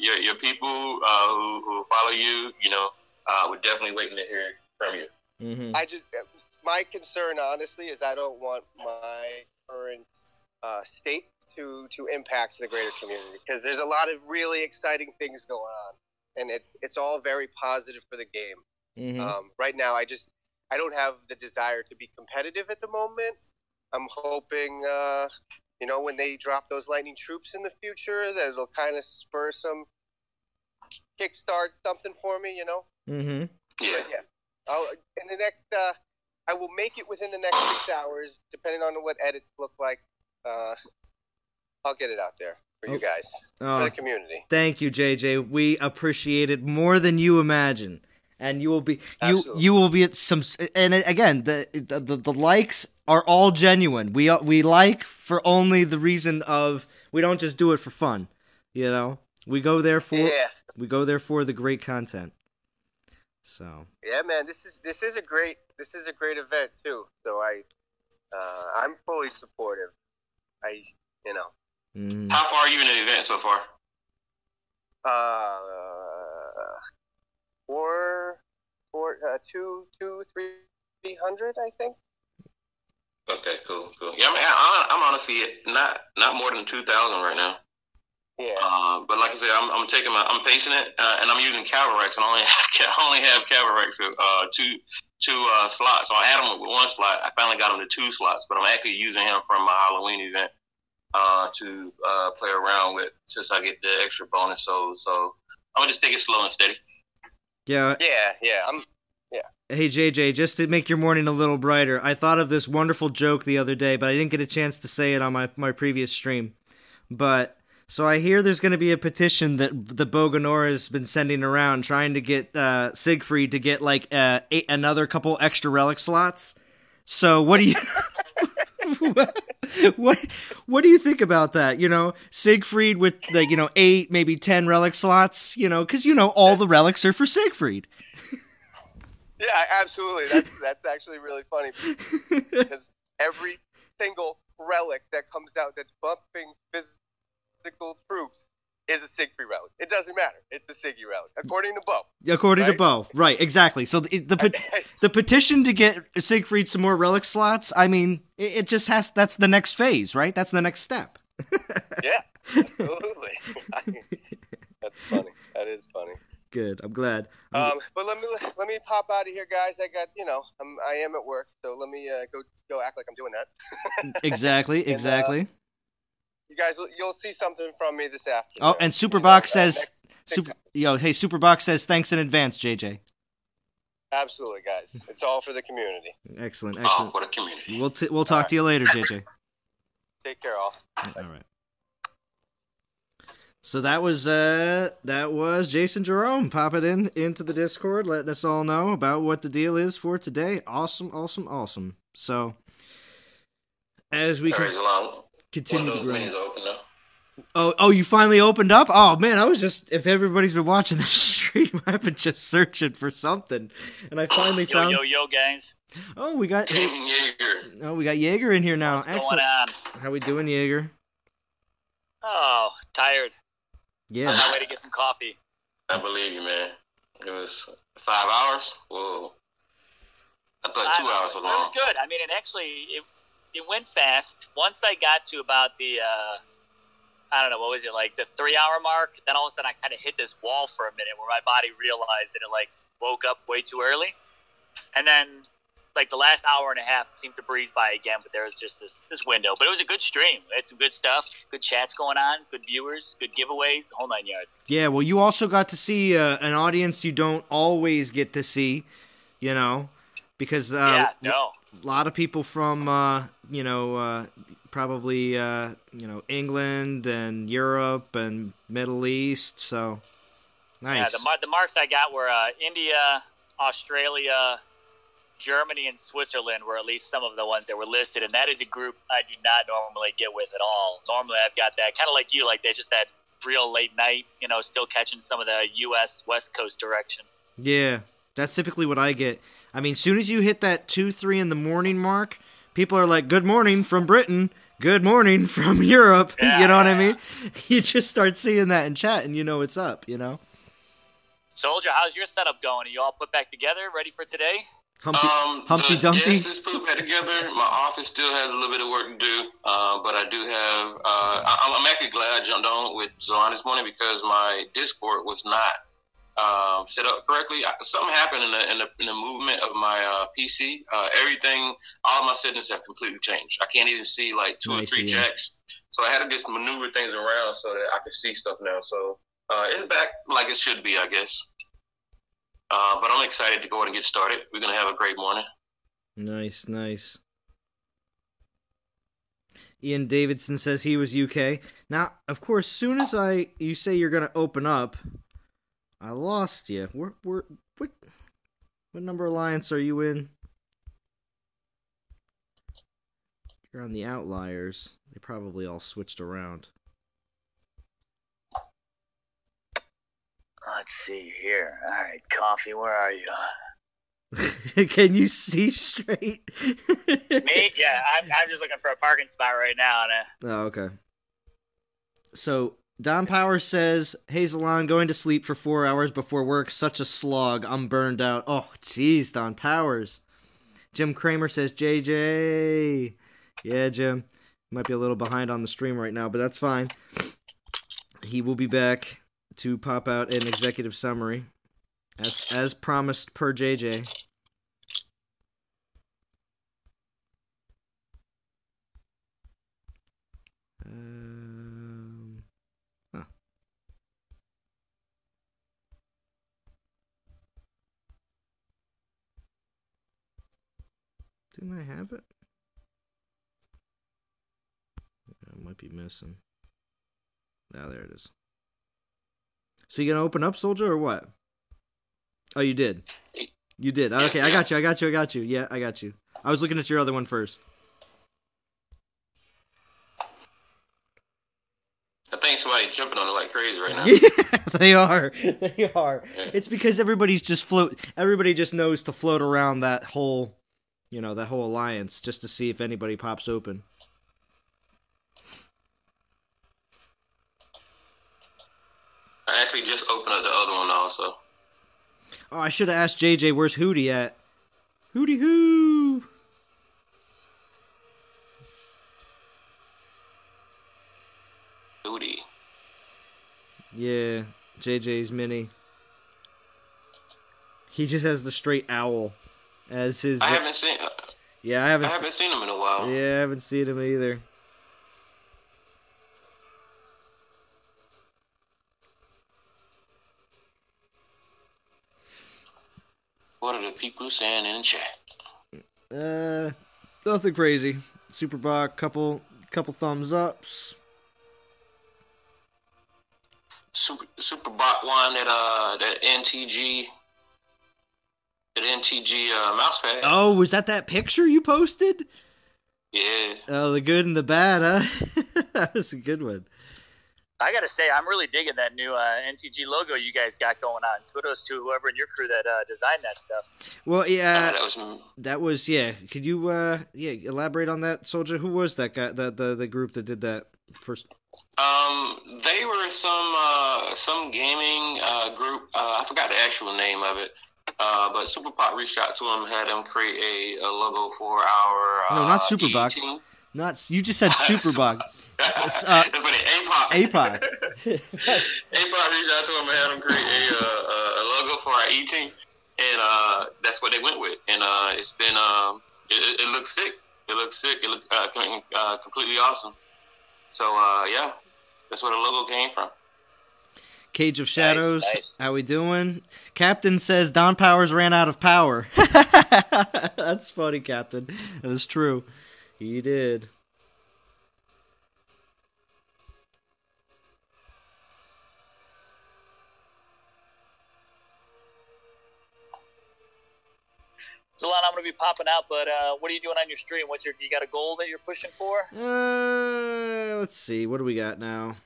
your people who follow you, we're definitely waiting to hear from you. Mm-hmm. My concern, honestly, is I don't want my current state to impact the greater community because there's a lot of really exciting things going on. And it's all very positive for the game. Mm-hmm. Right now, I don't have the desire to be competitive at the moment. I'm hoping, when they drop those lightning troops in the future, that it'll kind of spur some kickstart something for me. Mm-hmm. Yeah. I will make it within the next 6 hours, depending on what edits look like. I'll get it out there for you guys, Oh, for the community. Thank you, JJ. We appreciate it more than you imagine. And you will be you will be at some. And again, the likes are all genuine. We like for only the reason of we don't just do it for fun. You know, we go there for the great content. So yeah, man, this is a great event too. So I'm fully supportive. How far are you in the event so far? 300, I think. Okay, cool. Yeah, I mean, I'm honestly not more than 2,000 right now. Yeah. But like I said, I'm pacing it, and I'm using Cavalrex, and I only have Cavalrex with two slots. So I had him with one slot. I finally got him to 2 slots, but I'm actually using him from my Halloween event to play around with since I get the extra bonus souls. So I'm gonna just take it slow and steady. yeah. Hey JJ, just to make your morning a little brighter, I thought of this wonderful joke the other day, but I didn't get a chance to say it on my previous stream. But so I hear there's going to be a petition that the Boganora has been sending around trying to get Siegfried to get like another couple extra relic slots. So what do you what do you think about that? You know, Siegfried with 8, maybe 10 relic slots. You know, because all the relics are for Siegfried. Yeah, absolutely. That's actually really funny because every single relic that comes out that's bumping physical troops is a Siegfried relic. It doesn't matter. It's a Siggy relic, according to Bo. According to Bo, right? Exactly. So the petition to get Siegfried some more relic slots. I mean, it just has. That's the next phase, right? That's the next step. Yeah, absolutely. That's funny. That is funny. Good. I'm glad. But let me pop out of here, guys. I got I am at work, so let me go act like I'm doing that. Exactly. You guys, you'll see something from me this afternoon. Oh, and Superbox says, Superbox says thanks in advance, JJ. Absolutely, guys. It's all for the community. Excellent. All for the community. We'll talk to you later, JJ. Take care, all. All right. So that was Jason Jerome popping into the Discord, letting us all know about what the deal is for today. Awesome. So as we continue to grow. Oh, you finally opened up? Oh man, if everybody's been watching this stream, I've been just searching for something, and I finally found. Yo, guys. Oh, we got Jaeger. Oh, we got Jaeger in here now. What's Excellent. going on? How we doing, Jaeger? Oh, tired. Yeah. On my way to get some coffee. I believe you, man. It was 5 hours. Whoa. I thought 2 hours was long. It was good. I mean, it went fast. Once I got to about the, I don't know, what was it, like the 3 hour mark, then all of a sudden I kind of hit this wall for a minute where my body realized that it like woke up way too early. And then like the last hour and a half seemed to breeze by again, but there was just this window. But it was a good stream. We had some good stuff, good chats going on, good viewers, good giveaways, the whole 9 yards. Yeah, well, you also got to see an audience you don't always get to see, because a lot of people from, probably, England and Europe and Middle East, so nice. Yeah, the marks I got were India, Australia, Germany, and Switzerland were at least some of the ones that were listed, and that is a group I do not normally get with at all. Normally I've got that, kind of like you, like they just that real late night, still catching some of the U.S. West Coast direction. Yeah, that's typically what I get. I mean, soon as you hit that 2-3 in the morning mark, people are like, good morning from Britain, good morning from Europe, yeah. You know what I mean? You just start seeing that in chat, and you know what's up, Soldier, how's your setup going? Are you all put back together, ready for today? Humpty Dumpty. Yes, is put back together. My office still has a little bit of work to do, but I do have. I'm actually glad I jumped on with Zalon this morning because my Discord was not set up correctly. Something happened in the movement of my PC. Everything, all of my settings have completely changed. I can't even see like 2 or 3 jacks. So I had to just maneuver things around so that I could see stuff now. So it's back like it should be, I guess. But I'm excited to go ahead and get started. We're going to have a great morning. Nice. Ian Davidson says he was UK. Now, of course, soon as you say you're gonna open up, I lost you. What number alliance are you in? You're on the Outliers. They probably all switched around. Let's see here. All right, Coffee, where are you? Can you see straight? Me? Yeah, I'm just looking for a parking spot right now. Oh, okay. So, Don Power says, "Hey, Zalon, going to sleep for 4 hours before work. Such a slog. I'm burned out." Oh, jeez, Don Powers. Jim Kramer says, "JJ." Yeah, Jim. Might be a little behind on the stream right now, but that's fine. He will be back to pop out an executive summary, as promised per JJ. Didn't I have it? I might be missing. Ah, there it is. So you gonna open up, Soldier, or what? Oh, you did. You did. Okay, I got you. Yeah, I got you. I was looking at your other one first. I think somebody's jumping on it like crazy right now. Yeah, they are. They are. Yeah. It's because everybody just knows to float around that whole alliance just to see if anybody pops open. I actually just opened up the other one also. Oh, I should have asked JJ, where's Hootie at? Hootie hoo! Hootie. Yeah, JJ's mini. He just has the straight owl as his... I haven't seen... Yeah, I haven't seen him in a while. Yeah, I haven't seen him either. What are the people saying in the chat? Nothing crazy. Superbot, couple thumbs ups. Superbot won that NTG mouse pad. Oh, was that picture you posted? Yeah. Oh, the good and the bad, huh? That was a good one. I gotta say, I'm really digging that new NTG logo you guys got going on. Kudos to whoever in your crew that designed that stuff. Well, yeah, that was yeah. Could you elaborate on that, Soldier? Who was that guy? The group that did that first? They were some gaming group. I forgot the actual name of it. But Superbot reached out to him, had him create a logo for our no, not Superbot. Not you just said Superbot. APOC. APOC reached out to him and had him create a logo for our E-team, and that's what they went with. And it's been it looks sick. It looks completely awesome. So yeah, that's where the logo came from. Cage of Shadows, nice. How we doing? Captain says Don Powers ran out of power. That's funny, Captain. That is true. He did. Zalon, I'm going to be popping out, but what are you doing on your stream? You got a goal that you're pushing for? Let's see. What do we got now?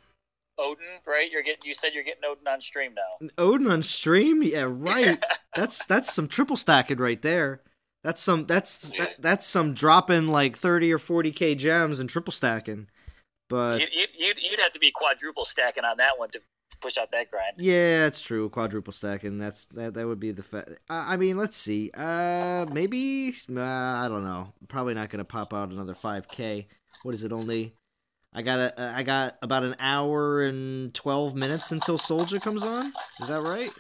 Odin, right? You said you're getting Odin on stream now. Odin on stream? Yeah, right. That's some triple stacking right there. That's some dropping like 30 or 40k gems and triple stacking. But you'd have to be quadruple stacking on that one to push out that grind. Yeah, that's true. Quadruple stacking. That would be the I mean, let's see. Maybe I don't know. Probably not gonna pop out another 5k. What is it? Only I got about an hour and 12 minutes until Soldier comes on. Is that right?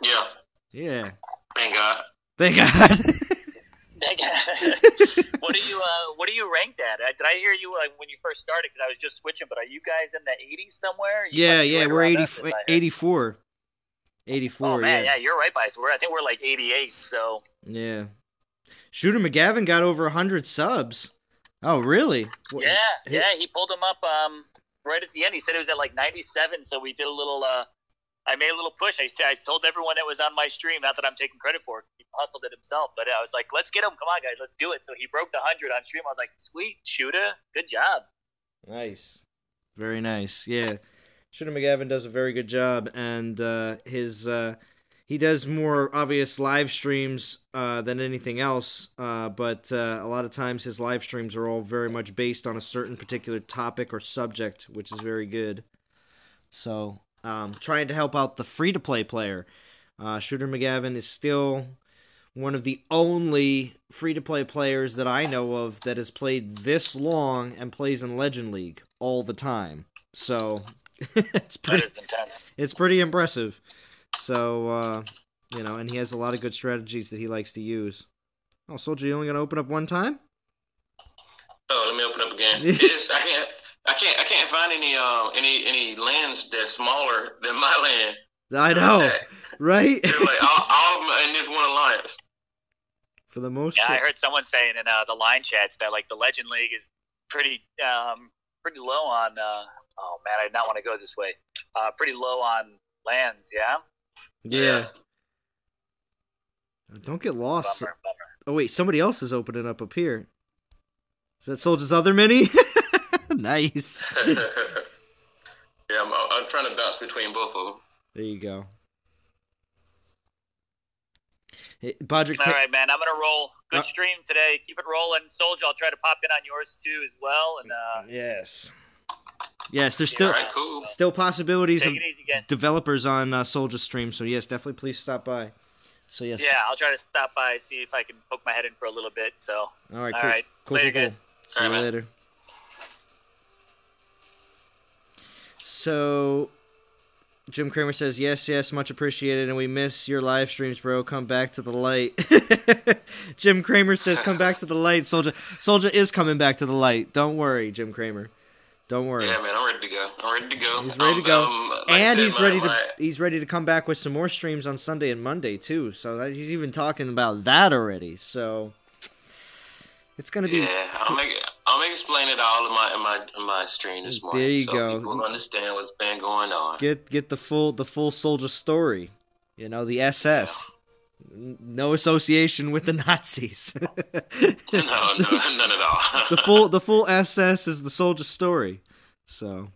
Yeah. Yeah. Thank God. Thank God. What do you ranked at? Did I hear you when you first started? Because I was just switching. But are you guys in the 80s somewhere? Yeah, we're 84. 84. Oh man, yeah, you're right, by. So I think we're like 88. So yeah. Shooter McGavin got over 100 subs. Oh, really? Yeah, he pulled him up right at the end. He said it was at like 97, so we did a little. I made a little push. I told everyone that was on my stream, not that I'm taking credit for it. He hustled it himself, but I was like, let's get him. Come on, guys, let's do it. So he broke the 100 on stream. I was like, sweet, Shooter, good job. Nice. Very nice. Yeah. Shooter McGavin does a very good job, and he does more obvious live streams than anything else, but a lot of times his live streams are all very much based on a certain particular topic or subject, which is very good. So, trying to help out the free-to-play player. Shooter McGavin is still one of the only free-to-play players that I know of that has played this long and plays in Legend League all the time. So, that is intense. It's pretty impressive. So, and he has a lot of good strategies that he likes to use. Oh, Soldier, you only gonna open up one time? Oh, let me open up again. I can't find any lands that's smaller than my land. I know, right? They're like all of them in this one alliance. For the most part. Yeah, I heard someone saying in the line chats that like the Legend League is pretty low on. Oh man, I did not want to go this way. Pretty low on lands, yeah. Yeah. Don't get lost. Bummer. Oh wait, somebody else is opening up here. Is that Soldier's other mini? Nice. Yeah, I'm trying to bounce between both of them. There you go. Hey, Bodrick, all right, man. I'm gonna roll. Good stream today. Keep it rolling, Soldier. I'll try to pop in on yours too as well. And yes, there's still cool. Possibilities Take of it easy, guys. developers on Soldier stream. So yes, definitely please stop by. So yes. Yeah, I'll try to stop by, see if I can poke my head in for a little bit. So all right, cool. Later, guys. See you later. So, Jim Kramer says, yes, much appreciated, and we miss your live streams, bro. Come back to the light. Jim Kramer says, come back to the light, Soldier. Soldier is coming back to the light. Don't worry, Jim Kramer. Don't worry. Yeah, man, I'm ready to go. He's ready to go. And he's ready to come back with some more streams on Sunday and Monday, too. So he's even talking about that already. So it's going to be... Yeah, I'm explaining it all in my stream this morning. There you go. So people understand what's been going on. Get the full Soldier story. The SS. Yeah. No association with the Nazis. No, none at all. the full SS is the Soldier story. So,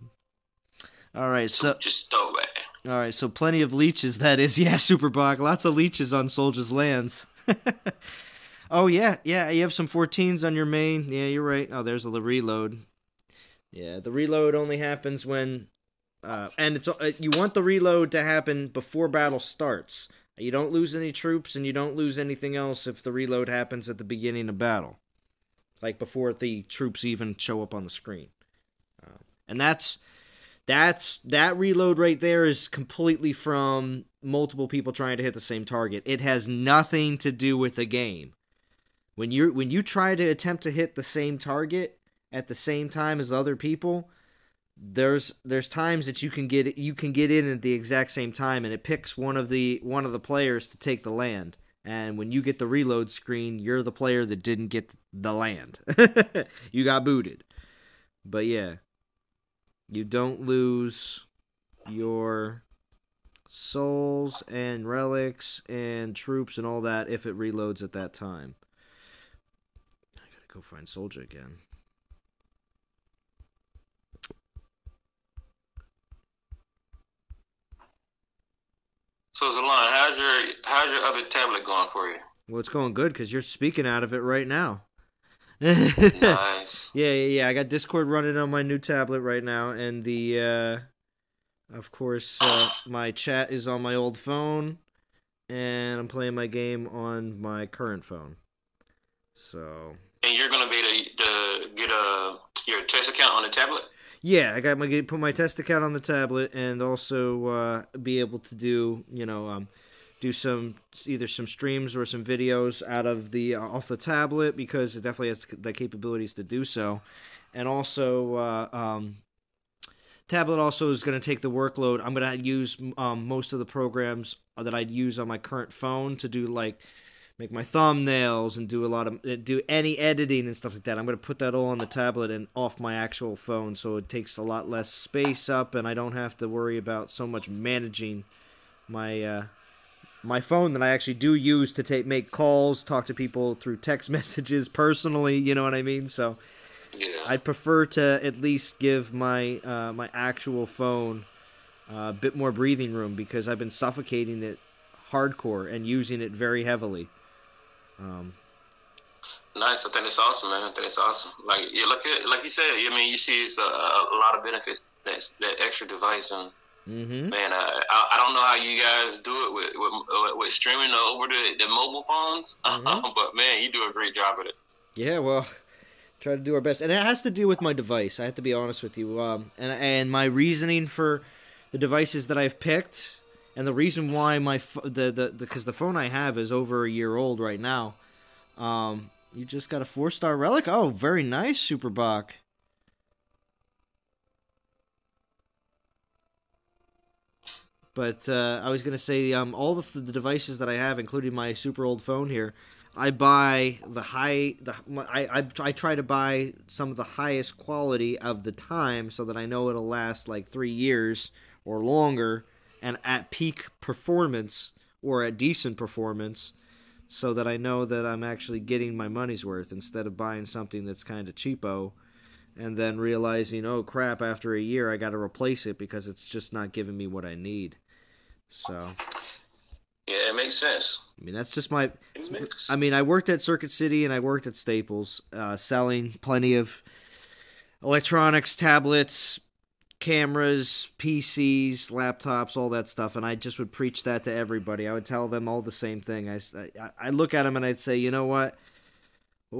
all right. Soldier story. All right. So plenty of leeches. That is, yeah, Superbog. Lots of leeches on Soldier's lands. Oh, yeah, you have some 14s on your main. Yeah, you're right. Oh, there's the reload. Yeah, the reload only happens when... and it's you want the reload to happen before battle starts. You don't lose any troops, and you don't lose anything else if the reload happens at the beginning of battle. Like, before the troops even show up on the screen. And that reload right there is completely from multiple people trying to hit the same target. It has nothing to do with the game. When you try to attempt to hit the same target at the same time as other people, there's times that you can get in at the exact same time, and it picks one of the players to take the land. And when you get the reload screen, you're the player that didn't get the land. You got booted. But yeah, you don't lose your souls and relics and troops and all that if it reloads at that time. I gotta go find Soldier again. So Zalon, how's your other tablet going for you? Well, it's going good because you're speaking out of it right now. Nice. Yeah. I got Discord running on my new tablet right now, and of course, my chat is on my old phone, and I'm playing my game on my current phone. So. And you're gonna be to get your test account on the tablet? Yeah, I got put my test account on the tablet, and also be able to do do some streams or some videos out of off the tablet, because it definitely has the capabilities to do so. And also tablet also is going to take the workload. I'm going to use most of the programs that I'd use on my current phone to do, like make my thumbnails and do any editing and stuff like that. I'm going to put that all on the tablet and off my actual phone, so it takes a lot less space up, and I don't have to worry about so much managing my my phone that I actually do use to make calls, talk to people through text messages personally, you know what I mean? So Yeah. I'd prefer to at least give my my actual phone a bit more breathing room, because I've been suffocating it hardcore and using it very heavily. Nice. I think it's awesome, man. I think it's awesome. Like you said. I mean, you see, it's a lot of benefits that extra device, and man, I don't know how you guys do it with streaming over the mobile phones, but man, you do a great job at it. Yeah, well, try to do our best, and it has to do with my device. I have to be honest with you, and my reasoning for the devices that I've picked. And the reason why because the phone I have is over a year old right now. You just got a 4-star relic. Oh, very nice, Superbach. But I was gonna say, all the devices that I have, including my super old phone here, I buy I try to buy some of the highest quality of the time, so that I know it'll last like 3 years or longer, and at peak performance or at decent performance, so that I know that I'm actually getting my money's worth, instead of buying something that's kind of cheapo and then realizing, oh crap, after a year I got to replace it because it's just not giving me what I need. So yeah, it makes sense. I mean, that's just my... I mean, I worked at Circuit City and I worked at Staples, selling plenty of electronics, tablets, cameras, PCs, laptops, all that stuff, and I just would preach that to everybody. I would tell them all the same thing. I look at them and I'd say, you know what?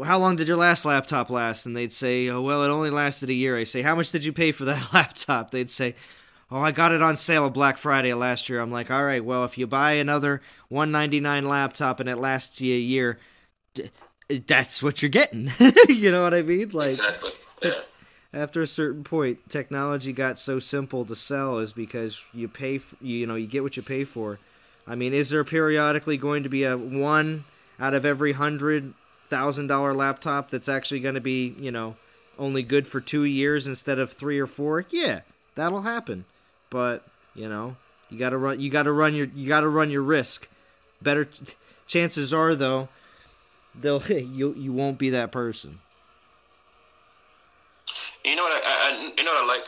How long did your last laptop last? And they'd say, oh, well, it only lasted a year. I say, how much did you pay for that laptop? They'd say, oh, I got it on sale on Black Friday last year. I'm like, all right, well, if you buy another $199 laptop and it lasts you a year, that's what you're getting. You know what I mean? Like, exactly. Yeah. After a certain point, technology got so simple to sell, is because you pay, you get what you pay for. I mean, is there periodically going to be a 1 out of every $100,000 laptop that's actually going to be, only good for 2 years instead of 3 or 4? Yeah, that'll happen. But you gotta run your risk. Better chances are, though, you won't be that person. You know what I like,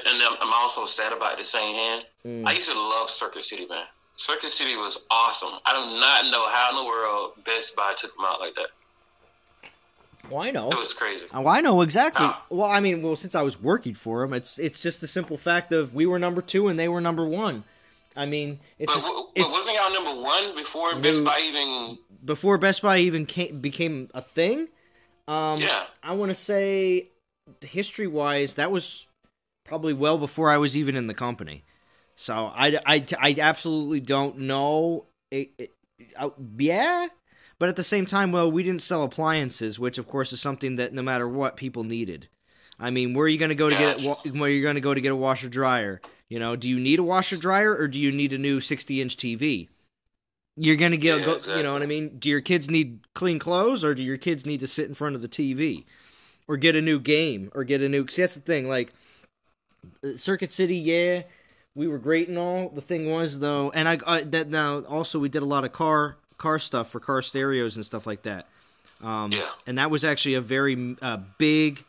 and I'm also sad about it at the same hand. I used to love Circuit City, man. Circuit City was awesome. I do not know how in the world Best Buy took them out like that. Well, I know. It was crazy. Oh, I know exactly. Well, I mean, since I was working for them, it's just a simple fact of we were number 2 and they were number 1. I mean, but wasn't y'all number 1 before Best Buy even? Before Best Buy even became a thing? Yeah. I want to say, history-wise, that was probably well before I was even in the company. So I absolutely don't know. Yeah, but at the same time, well, we didn't sell appliances, which of course is something that no matter what, people needed. I mean, where are you going to go to get a washer dryer? Do you need a washer dryer or do you need a new 60-inch TV? You're going to exactly. You know what I mean? Do your kids need clean clothes, or do your kids need to sit in front of the TV? Or get a new game, or get a new... See, that's the thing, like, Circuit City, yeah, we were great and all. The thing was, though, and now also we did a lot of car stuff for car stereos and stuff like that. Yeah. And that was actually a very big,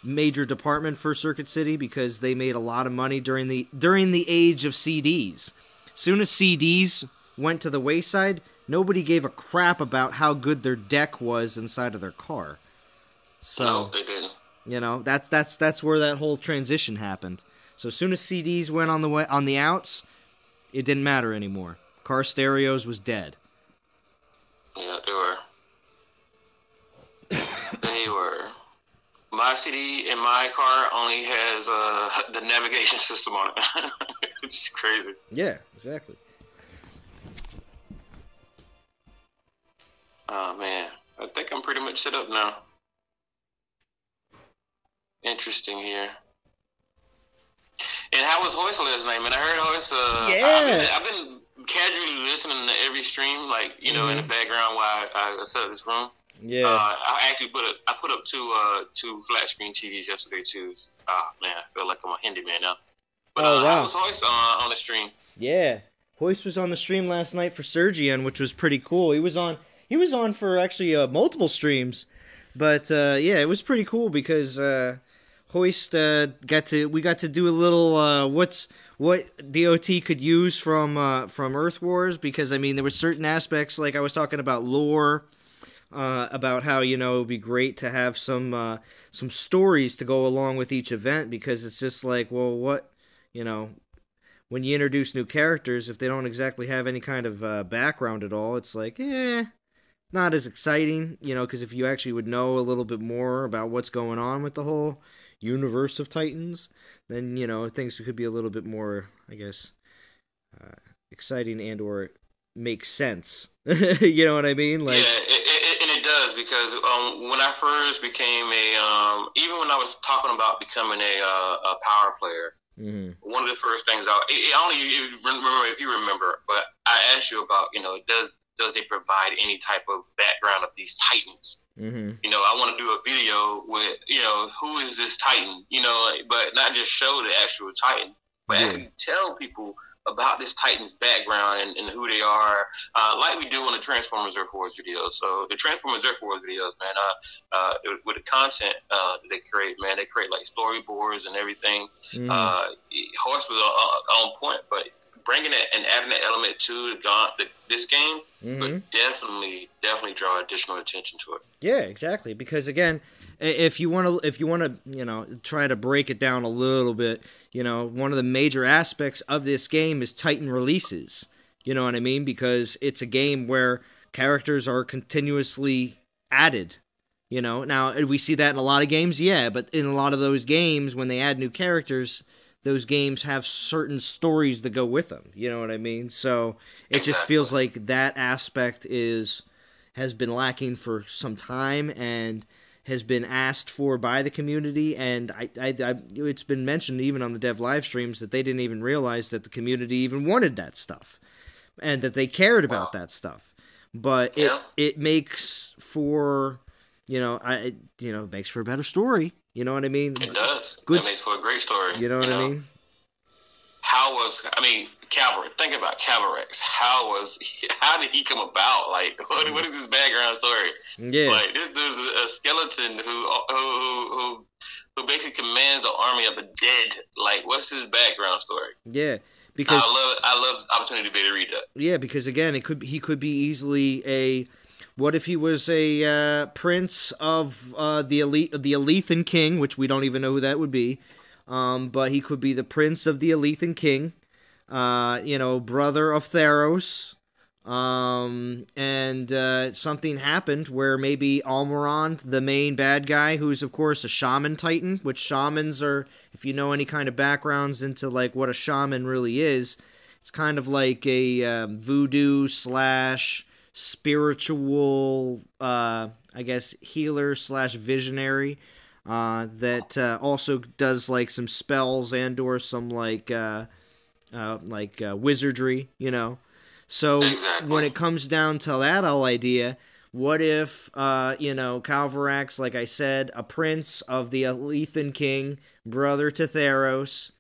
major department for Circuit City, because they made a lot of money during the age of CDs. Soon as CDs went to the wayside, nobody gave a crap about how good their deck was inside of their car. So, no, they didn't. That's where that whole transition happened. So as soon as CDs went on the outs, it didn't matter anymore. Car stereos was dead. Yeah, they were. They were. My CD in my car only has the navigation system on it. It's crazy. Yeah, exactly. Oh man, I think I'm pretty much set up now. Interesting here. And how was Hoyce last night, man? I heard Hoyce. Yeah. I've been casually listening to every stream, like in the background while I set up this room. Yeah. I actually put up two flat screen TVs yesterday too. Man, I feel like I'm a handyman now. But I was always on the stream. Yeah, Hoist was on the stream last night for Sergian, which was pretty cool. He was on for actually multiple streams, but yeah, it was pretty cool because Hoist got to do a little what DOT could use from Earth Wars, because I mean there were certain aspects, like I was talking about lore, about how it would be great to have some stories to go along with each event, because it's just like, well, what when you introduce new characters, if they don't exactly have any kind of background at all, it's like, not as exciting, because if you actually would know a little bit more about what's going on with the whole universe of Titans, then, things could be a little bit more, I guess, exciting and or make sense. You know what I mean? Like, yeah, and it does, because when I first became even when I was talking about becoming a power player, one of the first things I don't even remember if you remember, but I asked you about, does they provide any type of background of these Titans? I want to do a video with, who is this Titan, but not just show the actual Titan, but actually tell people about this Titan's background and who they are, like we do on the Transformers Earth Wars videos. So the Transformers Earth Wars videos, man, with the content that they create, man, they create like storyboards and everything. Horse was on point, but bringing it and adding that element to this game would definitely draw additional attention to it. Yeah, exactly. Because again, if you want to, try to break it down a little bit, one of the major aspects of this game is Titan releases. You know what I mean? Because it's a game where characters are continuously added. Now we see that in a lot of games, but in a lot of those games, when they add new characters, those games have certain stories that go with them. You know what I mean? So it just feels like that aspect has been lacking for some time and has been asked for by the community. And it's been mentioned even on the dev live streams that they didn't even realize that the community even wanted that stuff and that they cared about that stuff. But it makes for, it makes for a better story. You know what I mean? It does. It makes for a great story. You know what I mean? Calvary. Think about Calvarex. How did he come about? Like, what is his background story? Yeah. Like, this dude's a skeleton who basically commands the army of the dead. Like, what's his background story? Yeah. Because I love the opportunity to be able to read that. Yeah, because again, he could be easily a. What if he was a prince of the Alethan king, which we don't even know who that would be, but he could be the prince of the Alethan king, brother of Theros, and something happened where maybe Almirand, the main bad guy, who's of course a shaman titan, which shamans are, if you know any kind of backgrounds into like what a shaman really is, it's kind of like a voodoo / spiritual, I guess, healer / visionary that also does like some spells and or some like wizardry, So when it comes down to that whole idea, what if Calvarax, like I said, a prince of the Alethan king, brother to Theros,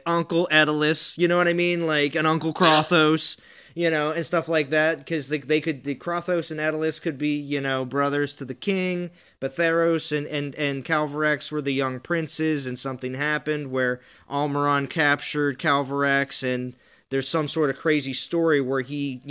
Uncle Daedalus, you know what I mean, like an Uncle Krothos. And stuff like that, because the Krothos and Daedalus could be, brothers to the king, but Theros and Calvarax were the young princes, and something happened where Almirand captured Calvarax, and there's some sort of crazy story where he,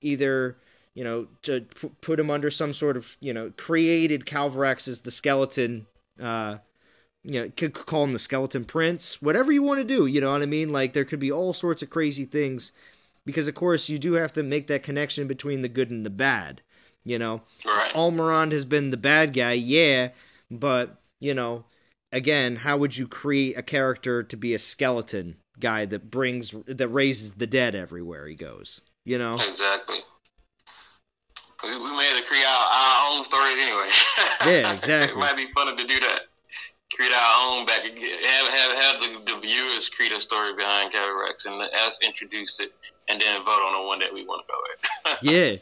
either, to put him under some sort of, created Calvarax as the skeleton, could call him the skeleton prince, whatever you want to do, you know what I mean? Like, there could be all sorts of crazy things. Because, of course, you do have to make that connection between the good and the bad, Right. Almirand has been the bad guy, but, again, how would you create a character to be a skeleton guy that raises the dead everywhere he goes, Exactly. We may have to create our own stories anyway. Yeah, exactly. It might be funny to do that. create our own back. Have the viewers create a story behind Calyrex and us introduce it, and then vote on the one that we want to go with. Yeah.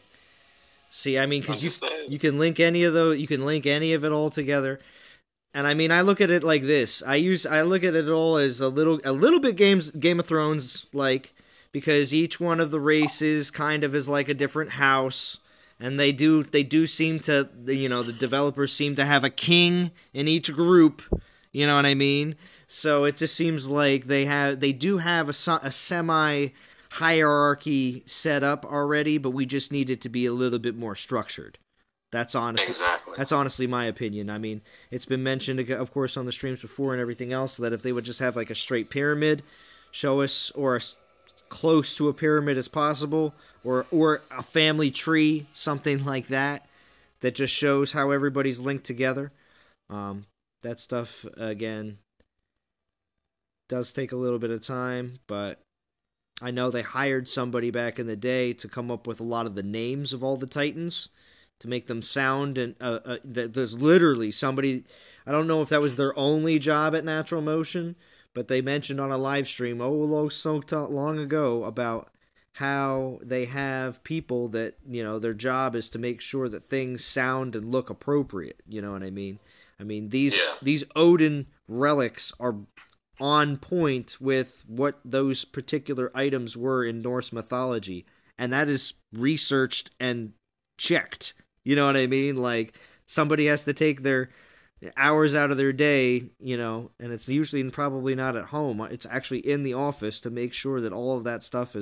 See, I mean, because you can link any of those, you can link any of it all together. And I mean, I look at it like this. I look at it all as a little bit Game of Thrones like, because each one of the races kind of is like a different house, and they do seem to, you know, the developers seem to have a king in each group. You know what I mean? So it just seems like they do have a semi hierarchy set up already, but we just need it to be a little bit more structured. That's honestly my opinion. I mean, it's been mentioned, of course, on the streams before and everything else, that if they would just have like a straight pyramid, show us, or as close to a pyramid as possible, or a family tree, something like that just shows how everybody's linked together. That stuff, again, does take a little bit of time, but I know they hired somebody back in the day to come up with a lot of the names of all the Titans to make them sound, and there's literally somebody, I don't know if that was their only job at Natural Motion, but they mentioned on a live stream so long ago about how they have people that, you know, their job is to make sure that things sound and look appropriate. You know what I mean? I mean, these Odin relics are on point with what those particular items were in Norse mythology, and that is researched and checked. You know what I mean? Like, somebody has to take their hours out of their day, you know, and it's usually probably not at home. It's actually in the office to make sure that all of that stuff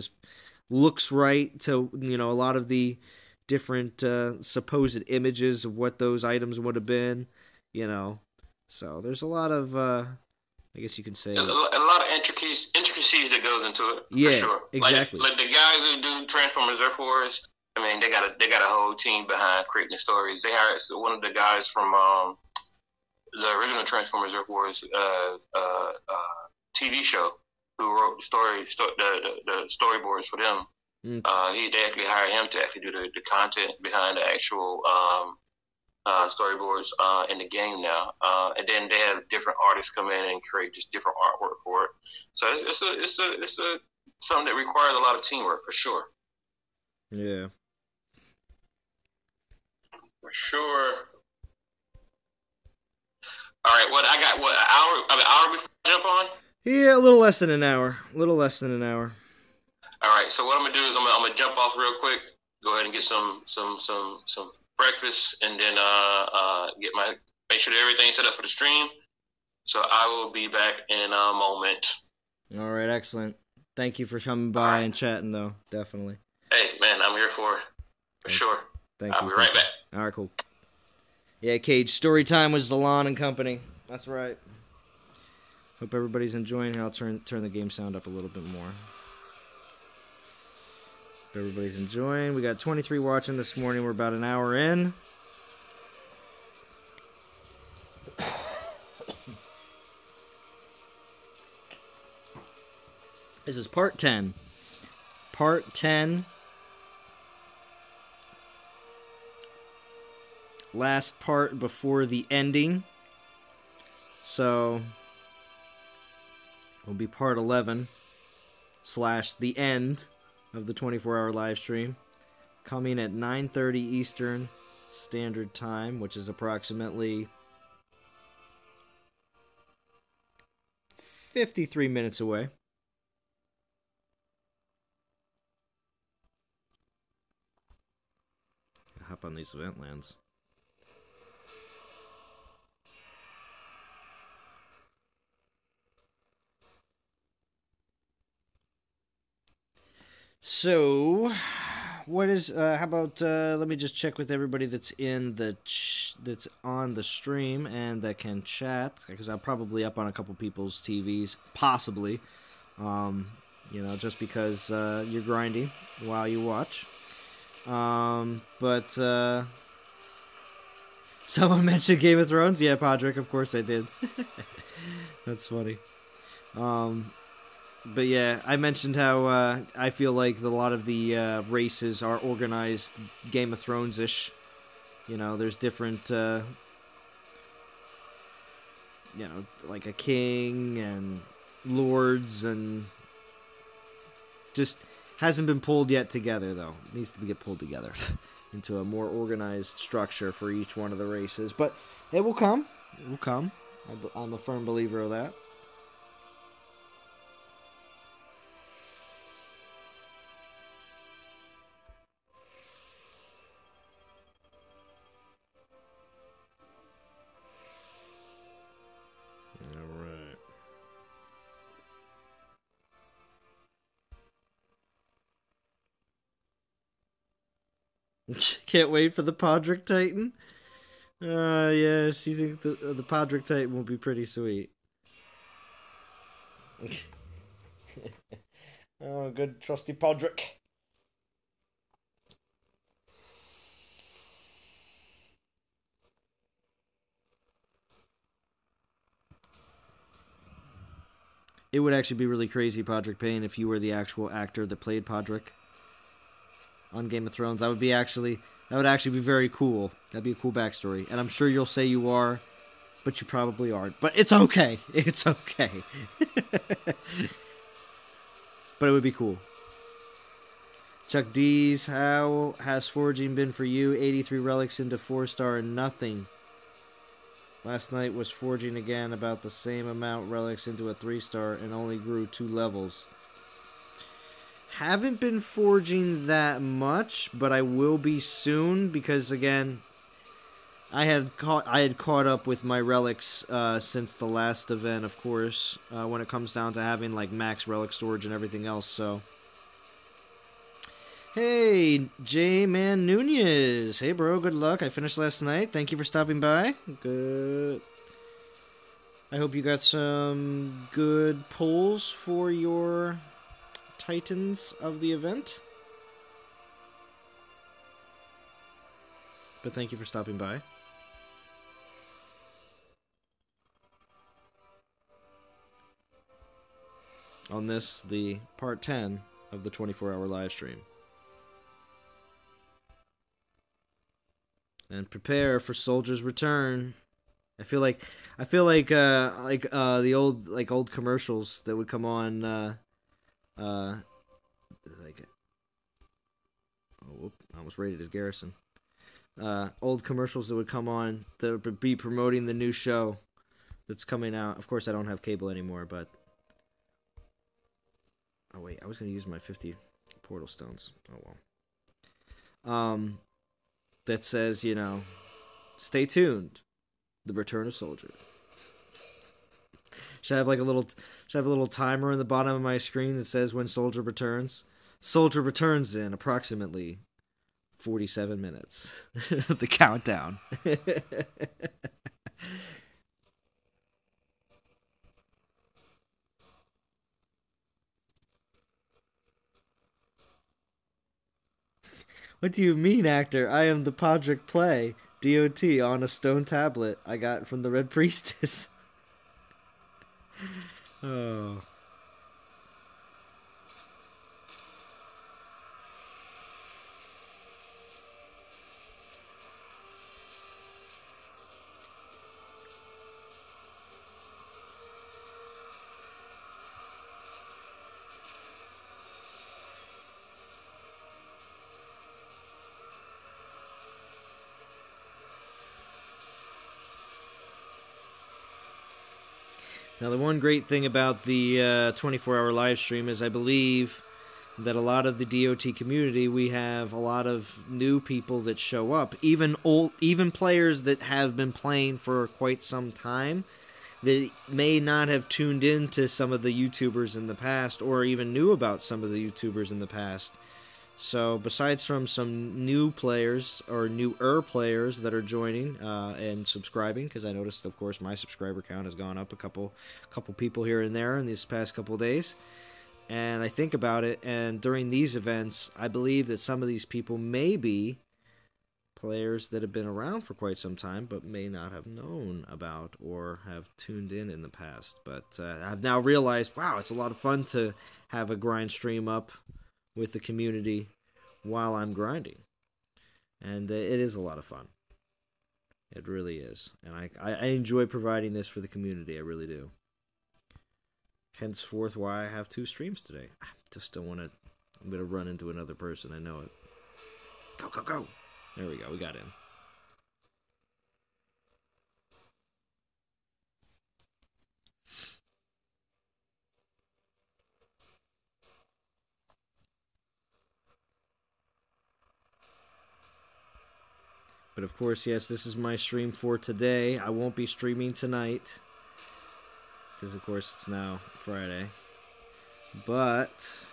looks right to, you know, a lot of the different supposed images of what those items would have been, you know. So there's a lot of, I guess you can say, a lot of intricacies that goes into it. Yeah, for sure. Exactly. Like the guys who do Transformers Earth Wars, I mean, they got a whole team behind creating the stories. They hired one of the guys from the original Transformers Earth Wars TV show, who wrote the storyboards for them. They actually hired him to actually do the content behind the actual storyboards in the game now. And then they have different artists come in and create just different artwork for it. So it's something that requires a lot of teamwork for sure. Yeah. For sure. All right, an hour before I jump on? Yeah, a little less than an hour. All right, so what I'm gonna do is I'm gonna jump off real quick, go ahead and get some breakfast, and then make sure that everything's set up for the stream. So I will be back in a moment. All right, excellent. Thank you for coming by and chatting, though. Definitely. Hey, man, I'm here for sure. Thank you. I'll be right back. All right, cool. Yeah, Cage, story time was Zalon and company. That's right. Hope everybody's enjoying it. I'll turn the game sound up a little bit more. Hope everybody's enjoying. We got 23 watching this morning. We're about an hour in. This is part 10. Part 10. Last part before the ending. So, it'll be part 11 / the end of the 24-hour live stream. Coming at 9:30 Eastern Standard Time, which is approximately 53 minutes away. I'll hop on these event lands. So, what is? How about? Let me just check with everybody that's in that's on the stream and that can chat, because I'm probably up on a couple people's TVs, possibly. You know, just because you're grinding while you watch. But someone mentioned Game of Thrones. Yeah, Podrick, of course I did. That's funny. But yeah, I mentioned how I feel like a lot of the races are organized Game of Thrones-ish. You know, there's different like a king and lords, and just hasn't been pulled yet together, though. It needs to get pulled together into a more organized structure for each one of the races. But it will come. It will come. I'm a firm believer of that. Can't wait for the Podrick Titan. Yes, you think the Podrick Titan will be pretty sweet. Oh, good trusty Podrick. It would actually be really crazy, Podrick Payne, if you were the actual actor that played Podrick on Game of Thrones. That would actually be very cool. That'd be a cool backstory. And I'm sure you'll say you are, but you probably aren't. But it's okay. It's okay. But it would be cool. Chuck D's, how has forging been for you? 83 relics into 4-star and nothing. Last night was forging again about the same amount relics into a 3-star and only grew 2 levels. Haven't been forging that much, but I will be soon because again, I had caught up with my relics since the last event, of course, when it comes down to having like max relic storage and everything else. So, hey, J-Man Nunez, hey bro, good luck. I finished last night. Thank you for stopping by. Good. I hope you got some good pulls for your Titans of the event. But thank you for stopping by. On this, the part 10 of the 24-hour live stream. And prepare for Soldier's Return. I feel like the old commercials that would come on I almost rated as Garrison. Old commercials that would come on that would be promoting the new show that's coming out. Of course, I don't have cable anymore, but oh wait, I was gonna use my 50 portal stones. Oh well. That says, stay tuned. The Return of Soldier. Should I have a little timer in the bottom of my screen that says when Soldier returns? Soldier returns in approximately 47 minutes. The countdown. What do you mean, actor? I am the Podrick Play. DOT on a stone tablet I got from the Red Priestess. Oh. Now, the one great thing about the 24-hour live stream is I believe that a lot of the DOT community, we have a lot of new people that show up, even players that have been playing for quite some time that may not have tuned in to some of the YouTubers in the past or even knew about some of the YouTubers in the past. So besides from some new players or newer players that are joining and subscribing, because I noticed, of course, my subscriber count has gone up a couple people here and there in these past couple days. And I think about it, and during these events, I believe that some of these people may be players that have been around for quite some time, but may not have known about or have tuned in the past. But I've now realized, wow, it's a lot of fun to have a grind stream up with the community while I'm grinding. And it is a lot of fun. It really is. And I enjoy providing this for the community. I really do. Henceforth, why I have 2 streams today. I just don't want to... I'm going to run into another person. I know it. Go, go, go. There we go. We got in. But of course, yes, this is my stream for today. I won't be streaming tonight. Because, of course, it's now Friday. But...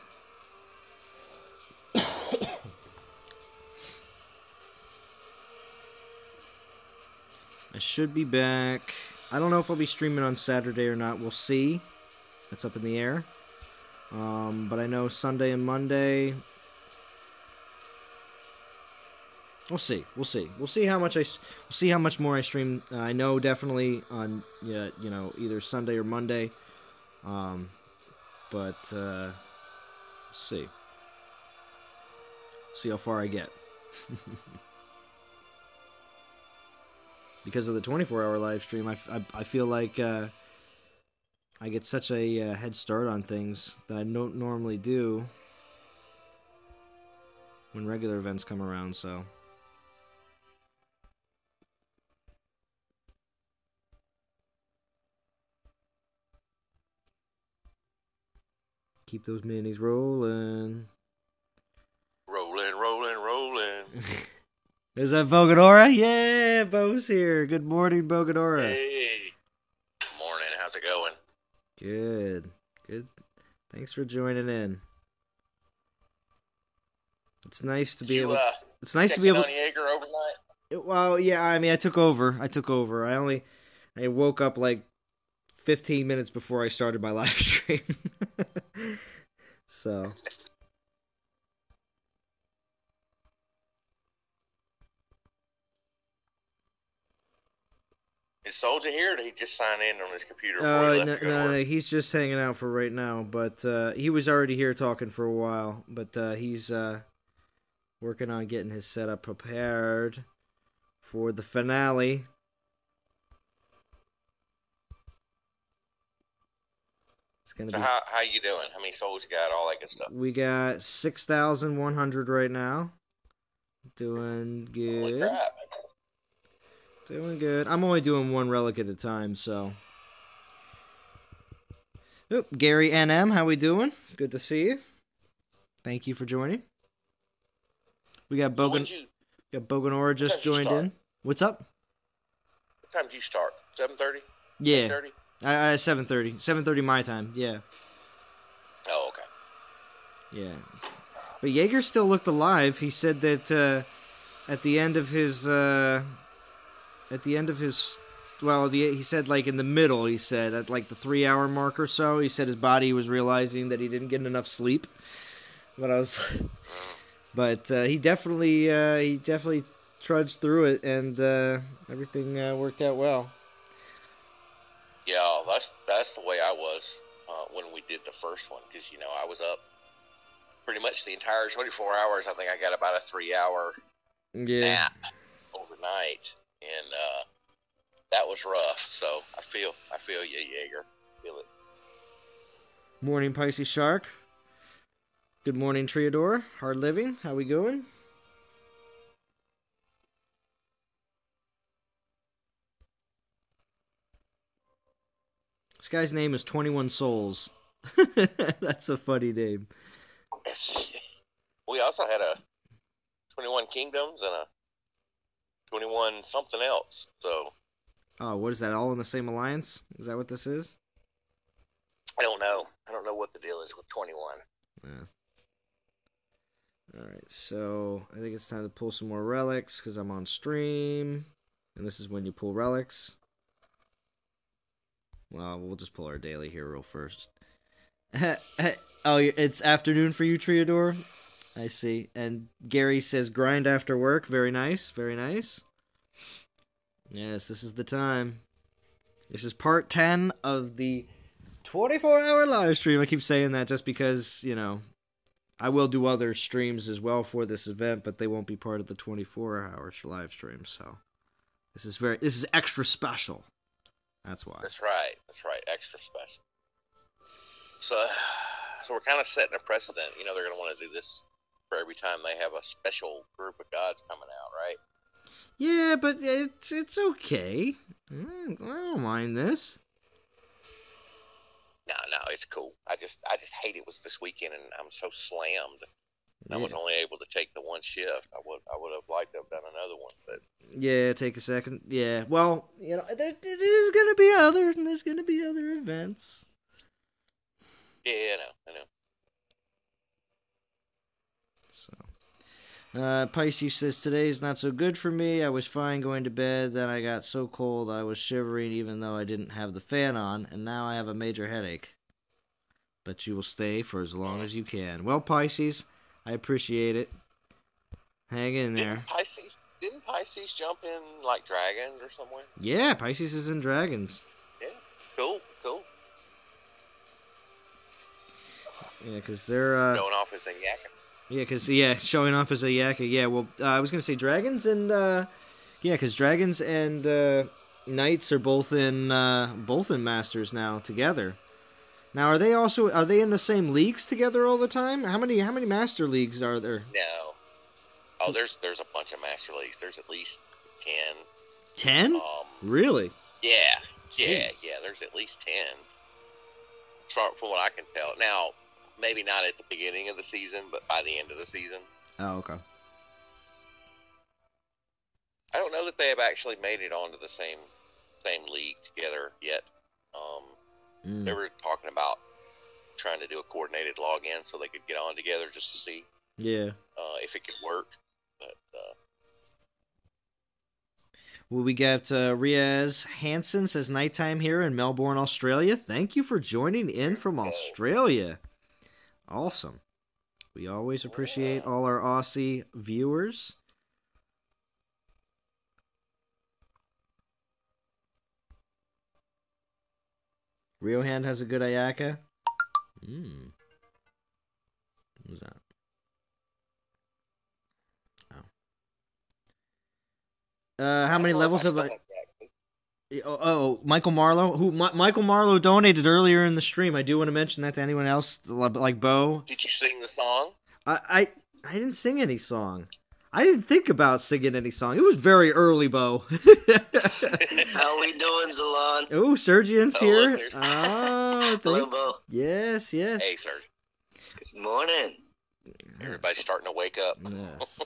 I should be back. I don't know if I'll be streaming on Saturday or not. We'll see. That's up in the air. But I know Sunday and Monday... We'll see. We'll see. We'll see how much we'll see how much more I stream. I know definitely on either Sunday or Monday. But we'll see. See how far I get. Because of the 24-hour live stream, I feel like I get such a head start on things that I don't normally do when regular events come around, so... Keep those minis rolling. Rolling. Is that Bogadora? Yeah, Bo's here. Good morning, Bogadora. Hey. Good morning. How's it going? Good. Thanks for joining in. It's nice to be able. It's nice to be able. On Jaeger overnight. Well, yeah. I mean, I took over. I woke up like 15 minutes before I started my live stream. So. Is Soldier here, or did he just sign in on his computer? No, he's just hanging out for right now. But he was already here talking for a while. But he's working on getting his setup prepared for the finale. So how you doing? How many souls you got? All that good stuff. We got 6,100 right now. Doing good. Holy crap. Doing good. I'm only doing one relic at a time, so. Oh, Gary NM, how we doing? Good to see you. Thank you for joining. We got Boganora just joined in. What's up? What time did you start? 7:30? Yeah. 8:30? 7:30. 7:30 my time, yeah. Oh, okay. Yeah. But Jaeger still looked alive. He said that at the end of his... he said like in the middle, he said at like the 3-hour mark or so, he said his body was realizing that he didn't get enough sleep. But he definitely trudged through it, and everything worked out well. Yeah, that's the way I was when we did the first one, because I was up pretty much the entire 24 hours. I think I got about a 3-hour nap overnight, and that was rough. So I feel you, Jaeger. Feel it. Morning, Pisces Shark. Good morning, Triador. Hard living. How we going? This guy's name is 21 Souls. That's a funny name. We also had a 21 Kingdoms and a 21 something else. So. Oh, what is that? All in the same alliance? Is that what this is? I don't know. I don't know what the deal is with 21. Yeah. Alright, so I think it's time to pull some more relics because I'm on stream. And this is when you pull relics. Well, we'll just pull our daily hero first. Oh, it's afternoon for you, Triador? I see. And Gary says grind after work. Very nice, very nice. Yes, this is the time. This is part 10 of the 24-hour live stream. I keep saying that just because, I will do other streams as well for this event, but they won't be part of the 24-hour live stream, so This is extra special. That's why. That's right. Extra special. So we're kind of setting a precedent. You know, they're going to want to do this for every time they have a special group of gods coming out, right? Yeah, but it's okay. I don't mind this. No, it's cool. I just hate it was this weekend, and I'm so slammed. Yeah. I was only able to take the one shift. I would have liked to have done another one, but yeah, take a second. Yeah, well, you know, there's gonna be other events. yeah, I know. So, Pisces says today is not so good for me. I was fine going to bed, then I got so cold I was shivering even though I didn't have the fan on, and now I have a major headache. But you will stay for as long as you can. Well, Pisces, I appreciate it. Hang in there. Didn't Pisces jump in like dragons or somewhere? Yeah, Pisces is in dragons. Yeah, cool. Yeah, because they're Going off as a yakka. Yeah, showing off as a yakka. Yeah, well, I was gonna say dragons and because dragons and knights are both in masters now together. Now, are they in the same leagues together all the time? How many master leagues are there? No. Oh, there's a bunch of master leagues. There's at least 10. 10? Really? Yeah. Jeez. Yeah. There's at least 10. From what I can tell. Now, maybe not at the beginning of the season, but by the end of the season. Oh, okay. I don't know that they have actually made it onto the same league together yet. They were talking about trying to do a coordinated login so they could get on together just to see if it could work. But well, we got Riaz Hansen says nighttime here in Melbourne, Australia. Thank you for joining in from Australia. Awesome. We always appreciate all our Aussie viewers. Riohand has a good Ayaka. What was that? How many levels have I... Michael Marlowe. Michael Marlowe donated earlier in the stream. I do want to mention that to anyone else, like Bo. did you sing the song? I didn't sing any song. I didn't think about singing any song. It was very early, Bo. How we doing, Zalon? Oh, Sergian's here. Look, Hello, Bo. Yes. Hey, Serge. Good morning. Everybody's starting to wake up. Yes.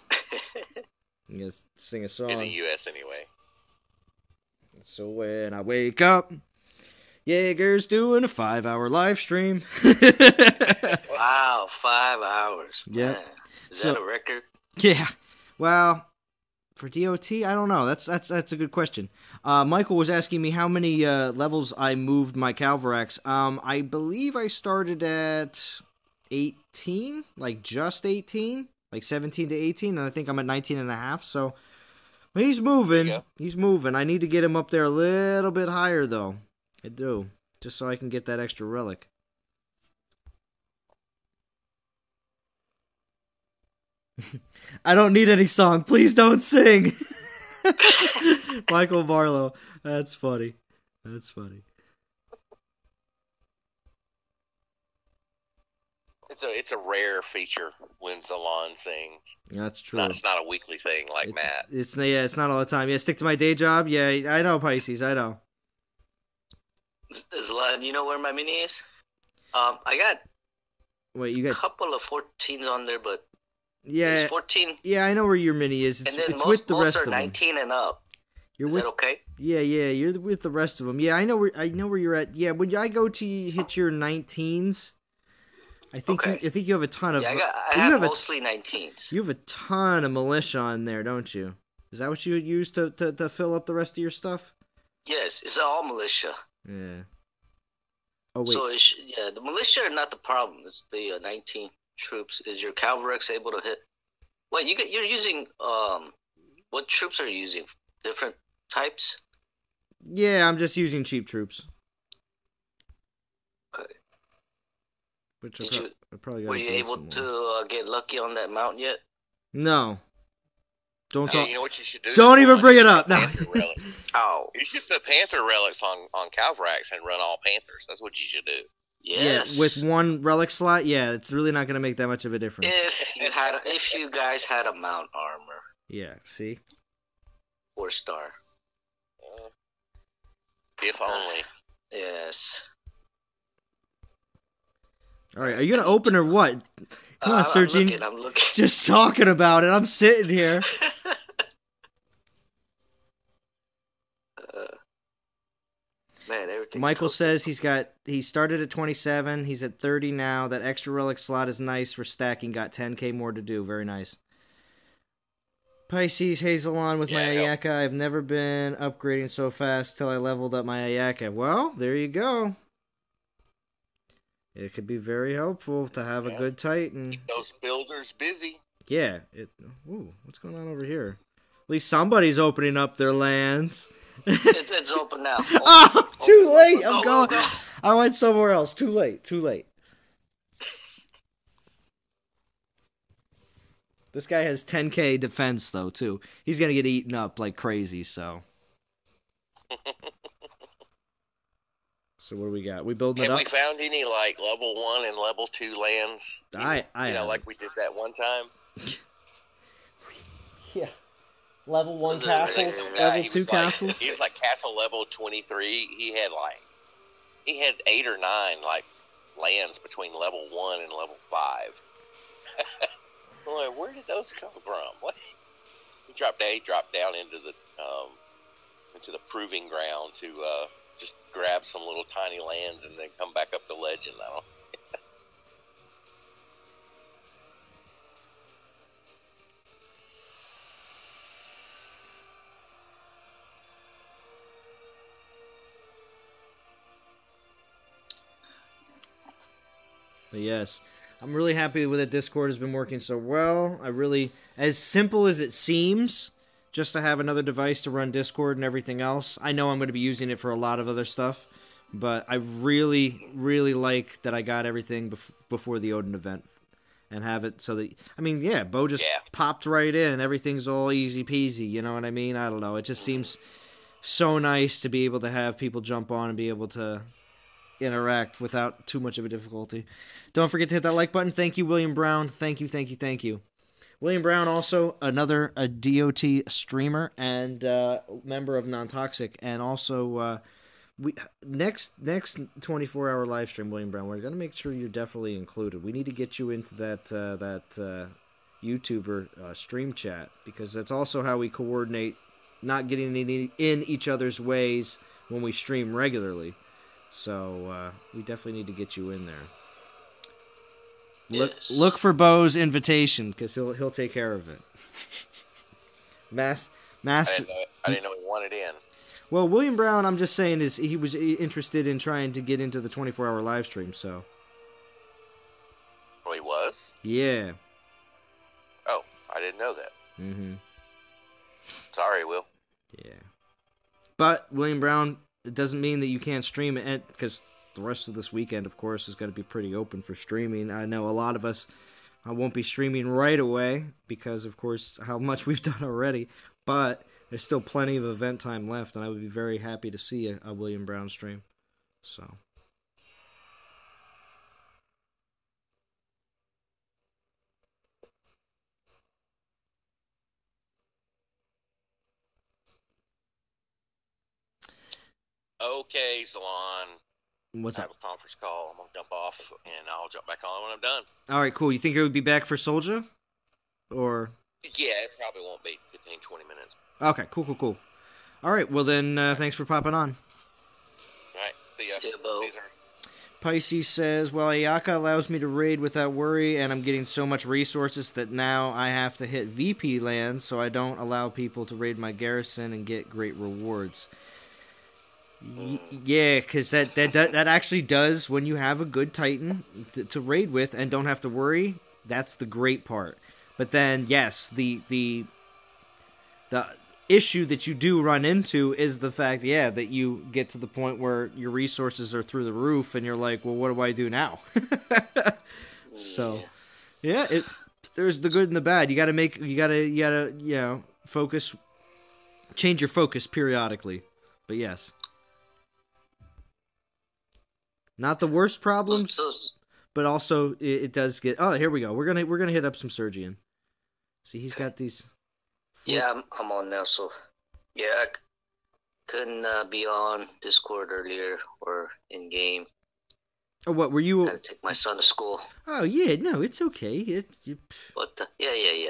Yes, sing a song. In the U.S. anyway. So when I wake up, Jaeger's doing a 5-hour live stream. Wow, 5 hours. Yeah. Man. Is that a record? Yeah. Well, for DOT, I don't know. That's a good question. Michael was asking me how many levels I moved my Calvarax. I believe I started at 18, like just 18, like 17 to 18, and I think I'm at 19 and a half, so he's moving. Yeah. He's moving. I need to get him up there a little bit higher, though. I do, just so I can get that extra relic. I don't need any song. Please don't sing. Michael Barlow. That's funny. It's a rare feature when Zalon sings. That's true. It's not a weekly thing like Matt. It's not all the time. Yeah, stick to my day job. Yeah, I know, Pisces. I know. Zalon, you know where my mini is? I got Wait, you a got... couple of 14s on there, but Yeah. it's 14. Yeah, I know where your mini is. It's And then it's most with the rest are of them. 19 and up. You're Is with that okay? Yeah, you're with the rest of them. Yeah, I know where you're at. Yeah, when I go to hit your 19s, I think you have a ton of. Yeah, I have mostly 19s. You have a ton of militia on there, don't you? Is that what you use to fill up the rest of your stuff? Yes, it's all militia. Yeah. Oh wait. So the militia are not the problem. It's the 19 troops. Is your Calvarex able to hit? Wait, you're using what troops are you using? Different types? Yeah, I'm just using cheap troops. Okay. Which Were you able to get lucky on that mount yet? No. Don't Yeah, talk. you know what you should do? Don't even bring it up. No. Panther relic. Oh, You should put Panther relics on Calvarax and run all Panthers. That's what you should do. yes. Yeah, with one relic slot, yeah, it's really not going to make that much of a difference. If you guys had a mount armor, Yeah, see? 4-star. If only. Yes. All right, are you going to open or what? Come on, Sergine. I'm looking. Just talking about it. I'm sitting here. Man, everything. Michael says he started at 27. He's at 30 now. That extra relic slot is nice for stacking. Got 10k more to do. Very nice. Pisces, Zalon with my Ayaka. I've never been upgrading so fast till I leveled up my Ayaka. Well, there you go. It could be very helpful to have a good Titan. Keep those builders busy. Yeah. Ooh, what's going on over here? At least somebody's opening up their lands. It's open now. Oh, too late. I'm going. Go. I went somewhere else. Too late. This guy has 10k defense, though, too. He's going to get eaten up like crazy, so. So what do we got? We building it up? Have we found any, like, level 1 and level 2 lands? I like we did that one time? Yeah. Level 1 There was castles, a guy, level 2 castles. He was like castle level 23. He had 8 or 9 like lands between level 1 and level 5. I'm like, where did those come from? What? He dropped down into the proving ground to just grab some little tiny lands and then come back up to legend. I don't. But yes, I'm really happy with it. Discord has been working so well. As simple as it seems, just to have another device to run Discord and everything else. I know I'm going to be using it for a lot of other stuff, but I really, really like that I got everything before the Odin event and have it so that, Bo just popped right in. Everything's all easy peasy, you know what I mean? I don't know. It just seems so nice to be able to have people jump on and be able to interact without too much of a difficulty. Don't forget to hit that like button. Thank you, William Brown. Thank you. William Brown, also a DOT streamer and member of Non-Toxic, and also next 24-hour live stream, William Brown, we're gonna make sure you're definitely included. We need to get you into that YouTuber stream chat, because that's also how we coordinate not getting in each other's ways when we stream regularly. So we definitely need to get you in there. Look for Bo's invitation, because he'll take care of it. Master. I didn't know he wanted in. Well, William Brown, I'm just saying, he was interested in trying to get into the 24-hour live stream. So. Oh, he was? Yeah. Oh, I didn't know that. Mm-hmm. Sorry, Will. Yeah. But William Brown, it doesn't mean that you can't stream it, because the rest of this weekend, of course, is going to be pretty open for streaming. I know a lot of us won't be streaming right away because, of course, how much we've done already. But there's still plenty of event time left, and I would be very happy to see a William Brown stream. So. Okay, Zalon. What's I up? have a conference call. I'm going to jump off, and I'll jump back on when I'm done. All right, cool. You think it would be back for Soldier? Or? Yeah, it probably won't be 15, 20 minutes. Okay, cool. All right, well then, thanks for popping on. All right, see ya. See ya, Bo. See you, sir. Pisces says, well, Ayaka allows me to raid without worry, and I'm getting so much resources that now I have to hit VP lands, so I don't allow people to raid my garrison and get great rewards. Yeah, because that actually does, when you have a good Titan to raid with and don't have to worry, that's the great part. But then, yes, the issue that you do run into is the fact, that you get to the point where your resources are through the roof, and you're like, well, what do I do now? So, there's the good and the bad. You gotta change your focus periodically. But yes. Not the worst problems, but also it does get. Oh, here we go. We're gonna hit up some Sergian. See, he's got these. Yeah, I'm on now. So, yeah, I couldn't be on Discord earlier or in game. Oh, what were you? Had to take my son to school. Oh yeah, no, it's okay. But yeah.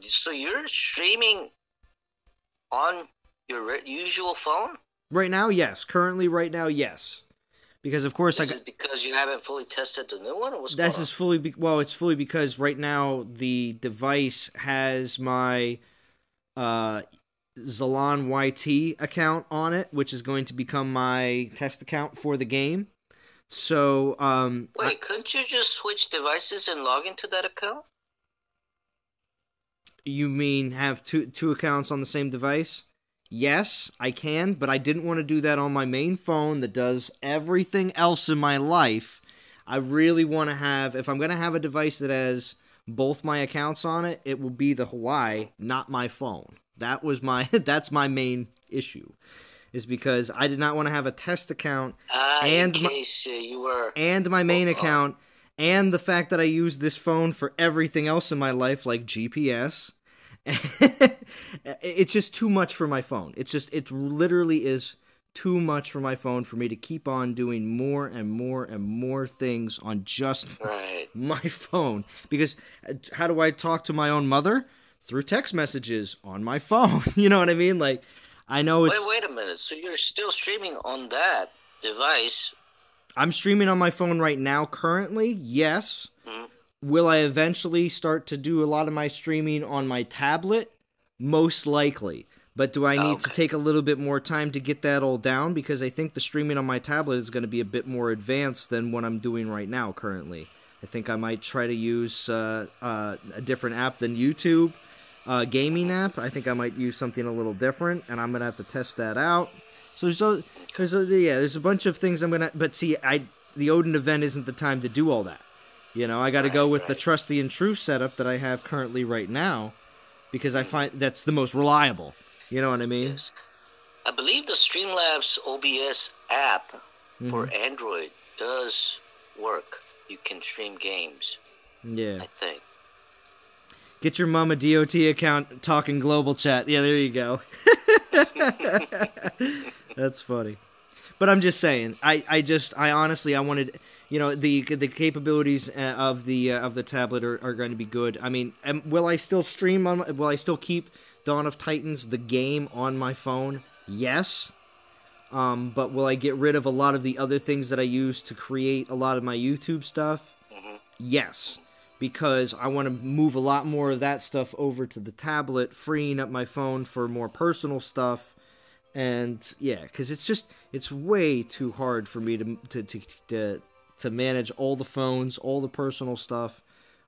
So you're streaming on your usual phone? Right now, yes. Currently, right now, yes. Because of course, This is because you haven't fully tested the new one, or what's this is fully it's fully because right now the device has my Zalon YT account on it, which is going to become my test account for the game. So, wait, couldn't you just switch devices and log into that account? You mean have two accounts on the same device? Yes, I can, but I didn't want to do that on my main phone that does everything else in my life. I really want to have, if I'm going to have a device that has both my accounts on it, it will be the Hawaii, not my phone. That's my main issue, is because I did not want to have a test account and my main account, and the fact that I use this phone for everything else in my life, like GPS. It's just too much for my phone. It literally is too much for my phone for me to keep on doing more and more and more things on just my phone. Because how do I talk to my own mother? Through text messages on my phone. You know what I mean? Like, I know it's... Wait a minute. So you're still streaming on that device? I'm streaming on my phone right now currently, yes. Mm-hmm. Will I eventually start to do a lot of my streaming on my tablet? Most likely. But do I need to take a little bit more time to get that all down? Because I think the streaming on my tablet is going to be a bit more advanced than what I'm doing right now currently. I think I might try to use a different app than YouTube, gaming app. I think I might use something a little different, and I'm going to have to test that out. So there's a bunch of things I'm going to... But see, the Odin event isn't the time to do all that. You know, I got to go with the Trusty and True setup that I have currently right now, because I find that's the most reliable. You know what I mean? Yes. I believe the Streamlabs OBS app for Android does work. You can stream games. Yeah. I think. Get your mama DOT account talking global chat. Yeah, there you go. That's funny. But I'm just saying, I honestly wanted, you know, the capabilities of the tablet are going to be good. I mean, will I still stream will I still keep Dawn of Titans the game on my phone? Yes. But will I get rid of a lot of the other things that I use to create a lot of my YouTube stuff? Mm-hmm. Yes. Because I want to move a lot more of that stuff over to the tablet, freeing up my phone for more personal stuff. And yeah, because it's way too hard for me to manage all the phones, all the personal stuff.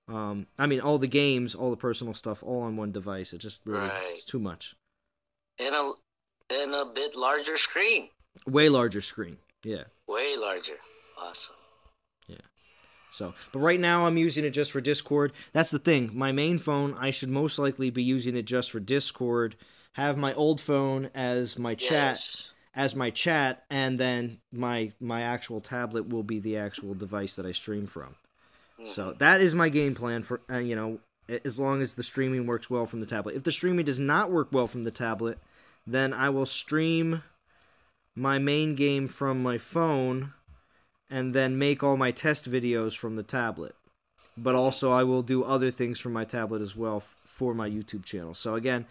I mean, all the games, all the personal stuff, all on one device. It just really it's too much. And a bit larger screen. Way larger screen. Yeah. Way larger. Awesome. Yeah. So, but right now I'm using it just for Discord. That's the thing. My main phone, I should most likely be using it just for Discord. Have my old phone as my chat, and then my actual tablet will be the actual device that I stream from. Mm-hmm. So that is my game plan for as long as the streaming works well from the tablet. If the streaming does not work well from the tablet, then I will stream my main game from my phone and then make all my test videos from the tablet. But also I will do other things from my tablet as well for my YouTube channel. So again,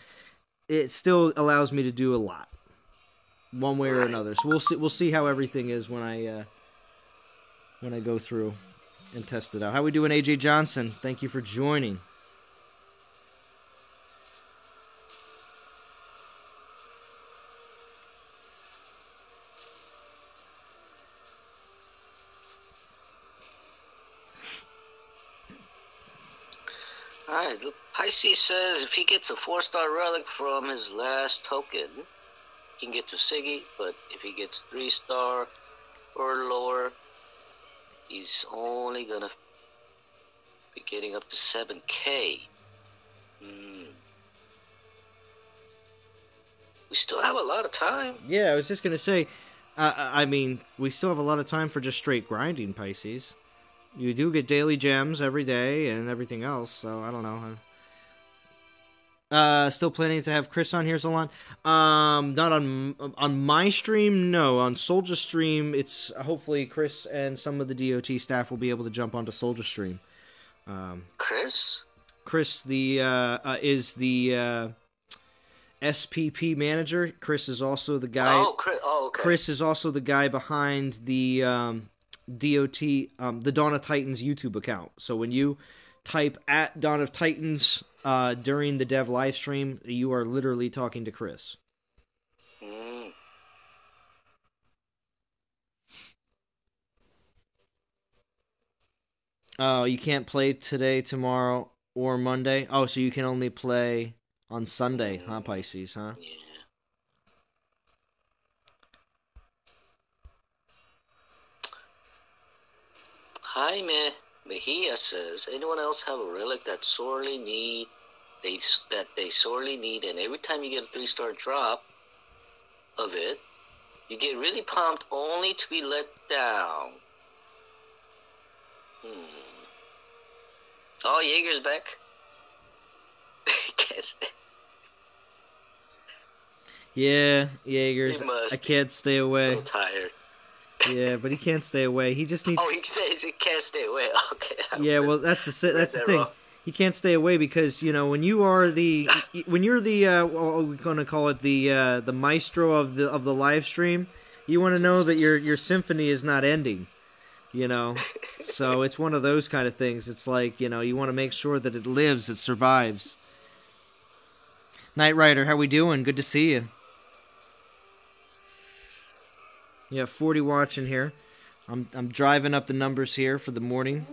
it still allows me to do a lot, one way or another. So we'll see how everything is when I go through and test it out. How we doing, AJ Johnson? Thank you for joining. Alright, Pisces says if he gets a 4-star relic from his last token, he can get to Siggy, but if he gets 3-star or lower, he's only gonna be getting up to 7K. We still have a lot of time. Yeah, I was just gonna say. I mean, we still have a lot of time for just straight grinding, Pisces. You do get daily gems every day and everything else, so I don't know. Still planning to have Chris on here, Zalon. Not on my stream, no. On Soldier stream, it's hopefully Chris and some of the DOT staff will be able to jump onto Soldier stream. Chris? Chris is the SPP manager. Chris is also the guy. Oh, Chris. Oh, okay. Chris is also the guy behind the DOT, the Dawn of Titans YouTube account. So when you type at Dawn of Titans during the dev live stream, you are literally talking to Chris. Mm. Oh, you can't play today, tomorrow, or Monday? Oh, so you can only play on Sunday, huh, Pisces, huh? Yeah. Jaime Mejia says, anyone else have a relic that they sorely need, and every time you get a 3-star drop of it, you get really pumped only to be let down? Oh, Jaeger's back. Yeah, Jaeger's. I can't stay away. So tired. Yeah, but he can't stay away. He just needs. Oh, he says he can't stay away. Okay. Yeah, well, that's the thing. Wrong. He can't stay away because when you're the what we're gonna call it, the maestro of the live stream, you want to know that your symphony is not ending. So it's one of those kind of things. It's like you want to make sure that it lives, it survives. Knight Rider, how we doing? Good to see you. Yeah, 40 watching here. I'm driving up the numbers here for the morning.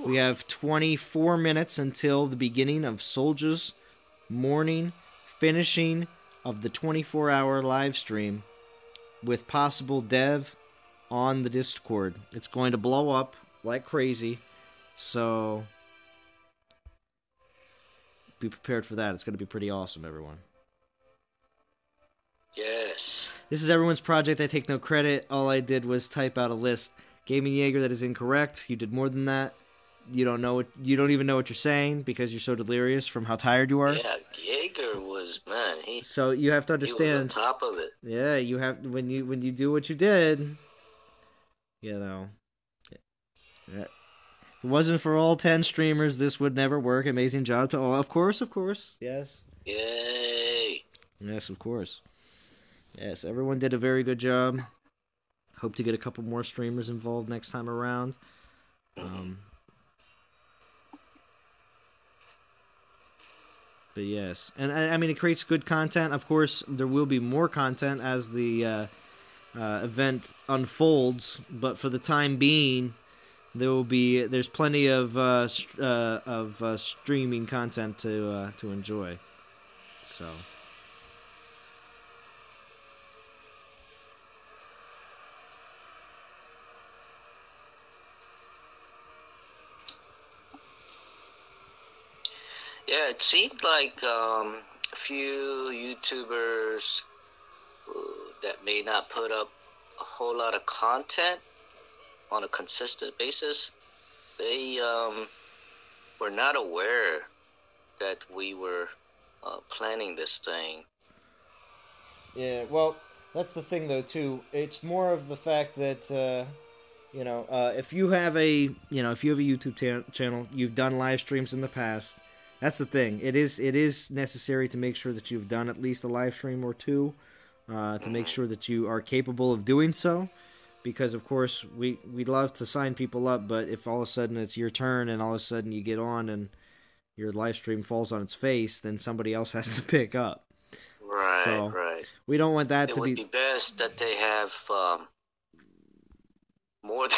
We have 24 minutes until the beginning of Soldier's morning finishing of the 24-hour live stream with possible dev on the Discord. It's going to blow up like crazy, so be prepared for that. It's going to be pretty awesome, everyone. Yes. This is everyone's project. I take no credit. All I did was type out a list. Gaming Jaeger, that is incorrect. You did more than that. You don't know. You don't even know what you're saying because you're so delirious from how tired you are. Yeah, Jaeger was, man. So you have to understand. He was on top of it. Yeah, you have when you do what you did. If it wasn't for all 10 streamers, this would never work. Amazing job to all. Of course. Yes. Yay. Yes, of course. Yes, everyone did a very good job. Hope to get a couple more streamers involved next time around. But yes, and I mean it creates good content. Of course, there will be more content as the event unfolds. But for the time being, there's plenty of streaming content to enjoy. So. Yeah, it seemed like a few YouTubers that may not put up a whole lot of content on a consistent basis, they were not aware that we were planning this thing. Yeah, well, that's the thing though too. It's more of the fact that if you have a YouTube channel, you've done live streams in the past. That's the thing. It is necessary to make sure that you've done at least a live stream or two to make sure that you are capable of doing so. Because, of course, we'd love to sign people up, but if all of a sudden it's your turn and all of a sudden you get on and your live stream falls on its face, then somebody else has to pick up. Right, right. We don't want that to be... It would be best that they have more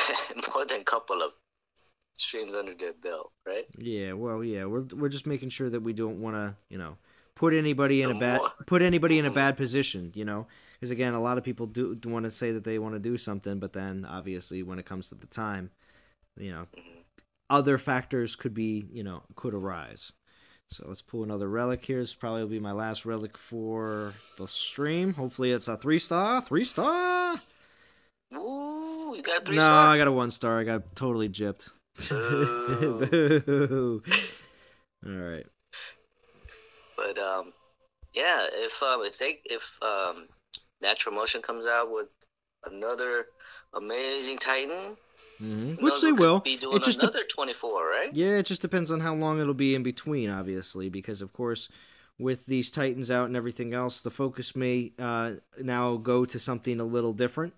than a couple of streams under their belt, right? Yeah, well, yeah, we're just making sure that we don't want to, put anybody in a bad position, because again, a lot of people do want to say that they want to do something, but then obviously when it comes to the time, other factors could arise. So let's pull another relic here. This probably will be my last relic for the stream. Hopefully it's a 3-star. 3-star! Ooh, you got a 3 No, star? I got a 1-star. I got totally gypped. Boo. Boo. All right. But yeah, if Natural Motion comes out with another amazing Titan, Which they will. Be doing another 24, right? Yeah, it just depends on how long it'll be in between, obviously, because of course, with these Titans out and everything else, the focus may now go to something a little different.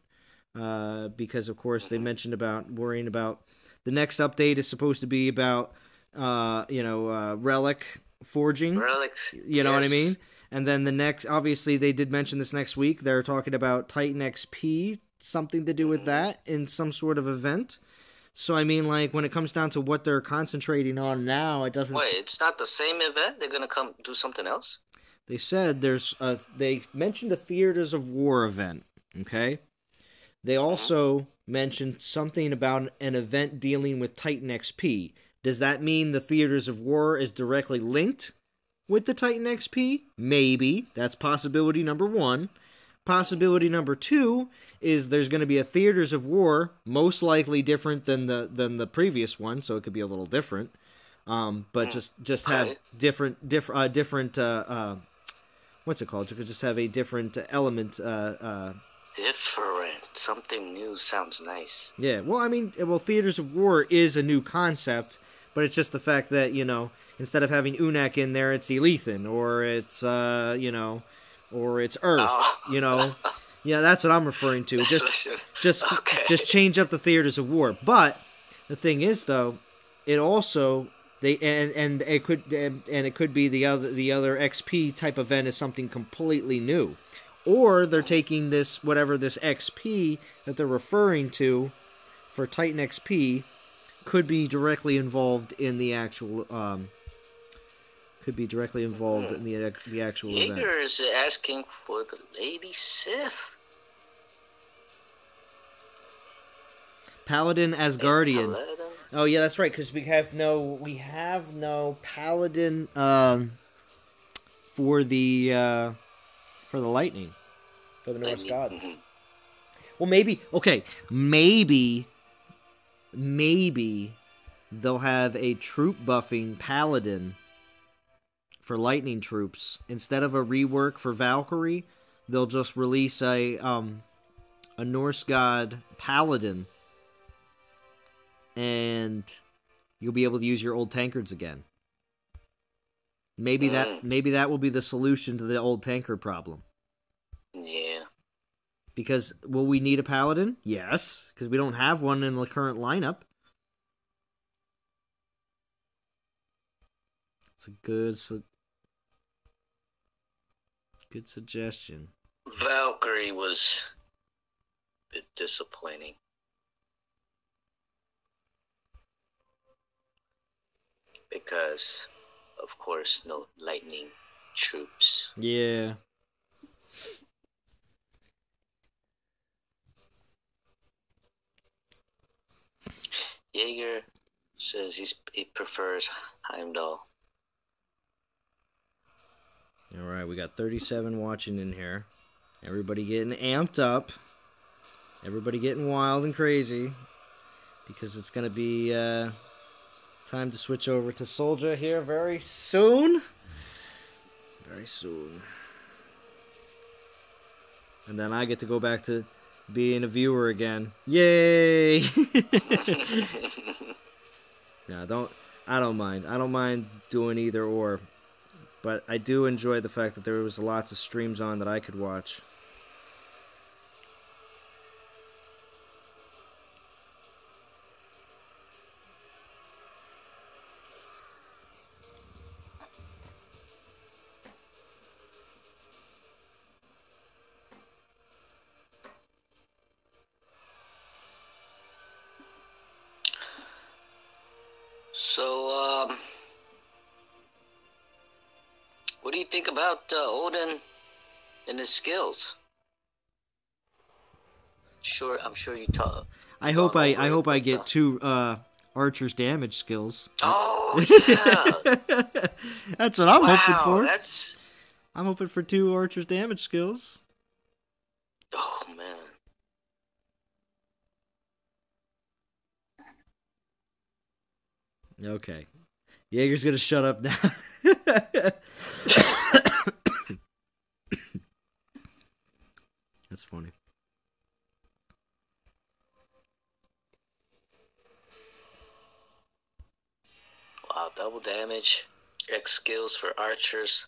Because of course they mentioned about worrying about the next update is supposed to be about relic forging. Relics. You know what I mean? And then the next, obviously they did mention this next week. They're talking about Titan XP, something to do with that in some sort of event. So I mean, like when it comes down to what they're concentrating on now, it doesn't. Wait, it's not the same event. They're gonna come do something else. They said they mentioned a Theaters of War event. Okay. They also mentioned something about an event dealing with Titan XP. Does that mean the Theaters of War is directly linked with the Titan XP? Maybe. That's possibility number 1. Possibility number 2 is there's going to be a Theaters of War, most likely different than the previous one, so it could be a little different. But just have different what's it called? You could just have a different element. Different. Something new sounds nice. Yeah, well, I mean, Theaters of War is a new concept, but it's just the fact that, instead of having Unak in there, it's Elethan, or it's, or it's Earth, Yeah, that's what I'm referring to. Just change up the Theaters of War. But the thing is, though, it also it could be the other XP type event is something completely new. Or they're taking this XP that they're referring to for Titan XP could be directly involved in the actual the actual event. Jaeger is asking for the Lady Sif. Paladin Asgardian. Oh yeah, that's right, because we have no Paladin for the lightning. For the Norse gods. Mm-hmm. Well, maybe they'll have a troop buffing paladin for lightning troops. Instead of a rework for Valkyrie, they'll just release a Norse god paladin, and you'll be able to use your old tankards again. Maybe that will be the solution to the old tankard problem. Yeah. Because, will we need a paladin? Yes, because we don't have one in the current lineup. It's a good suggestion. Valkyrie was a bit disappointing. Because, of course, no lightning troops. Yeah. Jaeger says he prefers Heimdall. Alright, we got 37 watching in here. Everybody getting amped up. Everybody getting wild and crazy. Because it's going to be time to switch over to Soldier here very soon. Very soon. And then I get to go back to being a viewer again. Yay! No, I don't mind. I don't mind doing either or. But I do enjoy the fact that there was lots of streams on that I could watch. So, what do you think about Odin and his skills? I'm sure you talk. I hope I get 2 Archer's damage skills. Oh, yeah. That's what I'm hoping for. That's... I'm hoping for 2 Archer's damage skills. Oh, man. Okay. Jaeger's gonna shut up now. That's funny. Wow, double damage. X skills for archers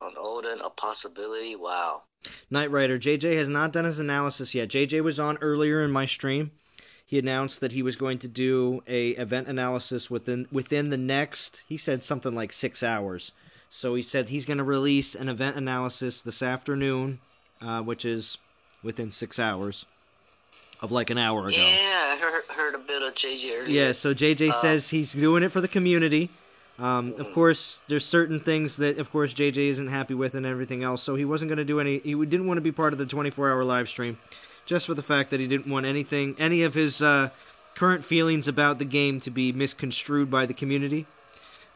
on Odin, a possibility. Wow. Knight Rider, JJ has not done his analysis yet. JJ was on earlier in my stream. He announced that he was going to do a event analysis within the next, he said something like 6 hours. So he said he's going to release an event analysis this afternoon, which is within 6 hours of like an hour ago. Yeah, I heard a bit of JJ earlier. Yeah, so JJ says he's doing it for the community. Of course, there's certain things that, of course, JJ isn't happy with and everything else, so he wasn't going to do he didn't want to be part of the 24-hour live stream, just for the fact that he didn't want any of his current feelings about the game to be misconstrued by the community.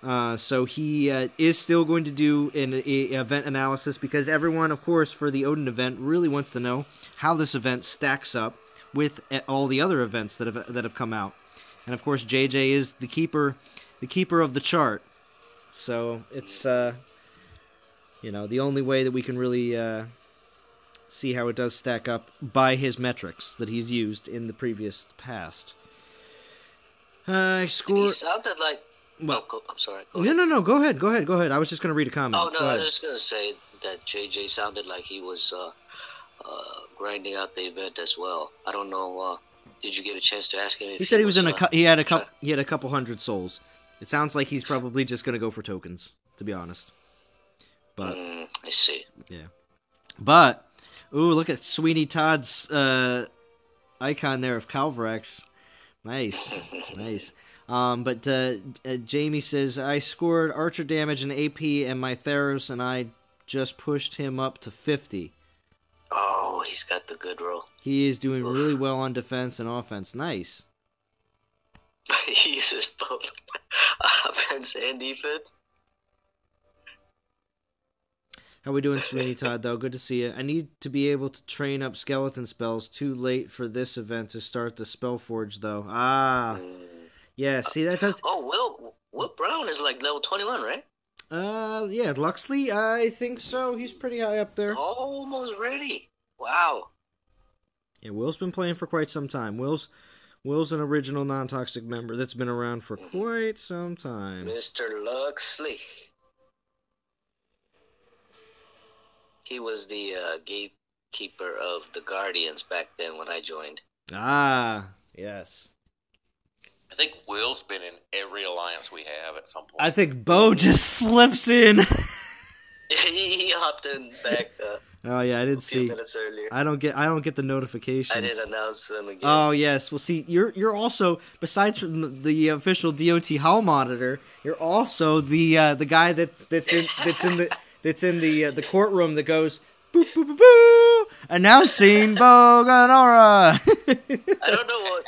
So he is still going to do an event analysis, because everyone, of course, for the Odin event really wants to know how this event stacks up with all the other events that have come out. And of course, JJ is the keeper of the chart. So it's the only way that we can really see how it does stack up by his metrics that he's used in the previous past. I scored. He sounded like. Well, I'm sorry. No. Go ahead. I was just going to read a comment. Oh no, I was just going to say that JJ sounded like he was grinding out the event as well. I don't know. Did you get a chance to ask him? He said he was he had a couple hundred souls. It sounds like he's probably just going to go for tokens, to be honest. But I see. Yeah. But ooh, look at Sweeney Todd's icon there of Calvrex. Nice. Nice. But Jamie says, I scored Archer damage and AP, and my Theros and I just pushed him up to 50. Oh, he's got the good roll. He is doing really well on defense and offense. Nice. He uses both offense and defense. How we doing, Sweeney Todd, though? Good to see you. I need to be able to train up skeleton spells. Too late for this event to start the Spellforge, though. Yeah, see, that does... Oh, Will Brown is like level 21, right? Yeah, Luxley, I think so. He's pretty high up there. Almost ready. Wow. Yeah, Will's been playing for quite some time. Will's an original non-toxic member that's been around for quite some time. Mr. Luxley. He was the gatekeeper of the Guardians back then when I joined. Ah, yes. I think Will's been in every alliance we have at some point. I think Bo just slips in. He hopped in back. Oh yeah, I didn't see. Minutes earlier. I don't get the notifications. I didn't announce them again. Oh yes, well see, you're also, besides from the official DOT hall monitor, you're also the guy that's in the courtroom that goes boo boo boo boo, announcing Bo Gonora. I don't know what.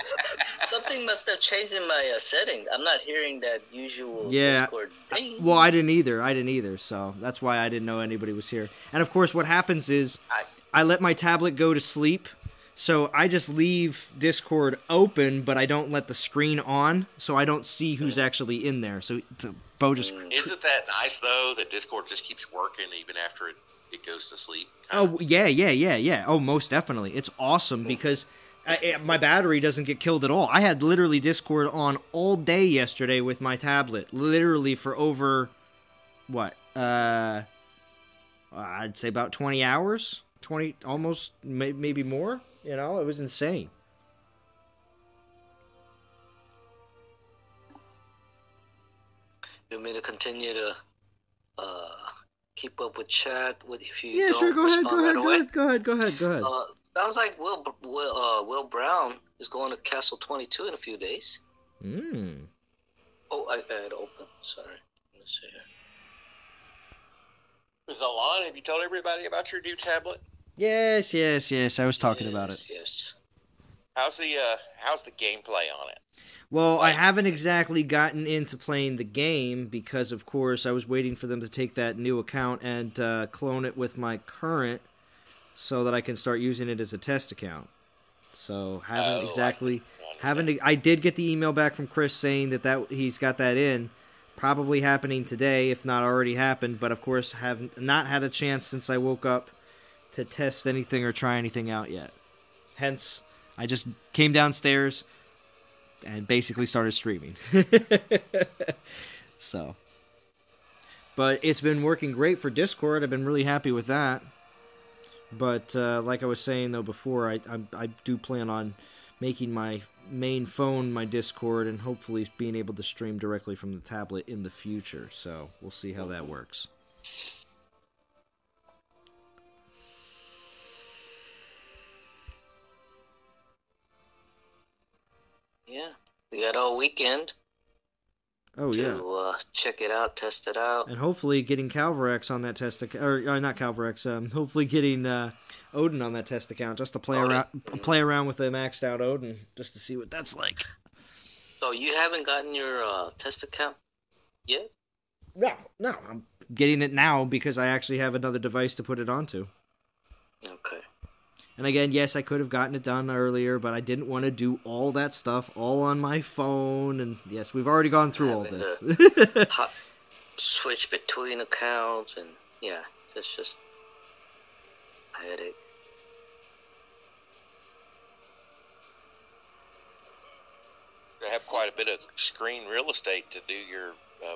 Something must have changed in my setting. I'm not hearing that usual Discord thing. Well, I didn't either, so that's why I didn't know anybody was here. And of course, what happens is I let my tablet go to sleep, so I just leave Discord open, but I don't let the screen on, so I don't see who's actually in there. So Bo just... Isn't that nice, though, that Discord just keeps working even after it goes to sleep? Oh, yeah. Oh, most definitely. It's awesome because... my battery doesn't get killed at all. I had literally Discord on all day yesterday with my tablet. Literally for over, what? I'd say about 20 hours. 20, almost, maybe more. You know, it was insane. You want me to continue to keep up with chat? If you yeah, don't sure, go ahead. Go ahead. Sounds like Will Brown is going to Castle 22 in a few days. Oh, I had it open. Sorry. Let's see here. Zalon, have you told everybody about your new tablet? Yes. I was talking about it. Yes. How's the gameplay on it? Well, I haven't exactly gotten into playing the game because, of course, I was waiting for them to take that new account and clone it with my current so that I can start using it as a test account. So I did get the email back from Chris saying that he's got that in, probably happening today, if not already happened. But of course, have not had a chance since I woke up to test anything or try anything out yet. Hence, I just came downstairs and basically started streaming. So, but it's been working great for Discord. I've been really happy with that. But like I was saying though before, I do plan on making my main phone my Discord and hopefully being able to stream directly from the tablet in the future. So we'll see how that works. Yeah, we got all weekend. Oh, yeah. To check it out, test it out. And hopefully getting Calvarex on that test account, or not Calvarex, hopefully getting Odin on that test account just to play around with the maxed out Odin, just to see what that's like. So you haven't gotten your test account yet? No, I'm getting it now because I actually have another device to put it onto. Okay. And again, yes, I could have gotten it done earlier, but I didn't want to do all that stuff all on my phone. And yes, we've already gone through all this. Switch between accounts, and yeah, it's just a headache. You have quite a bit of screen real estate to do your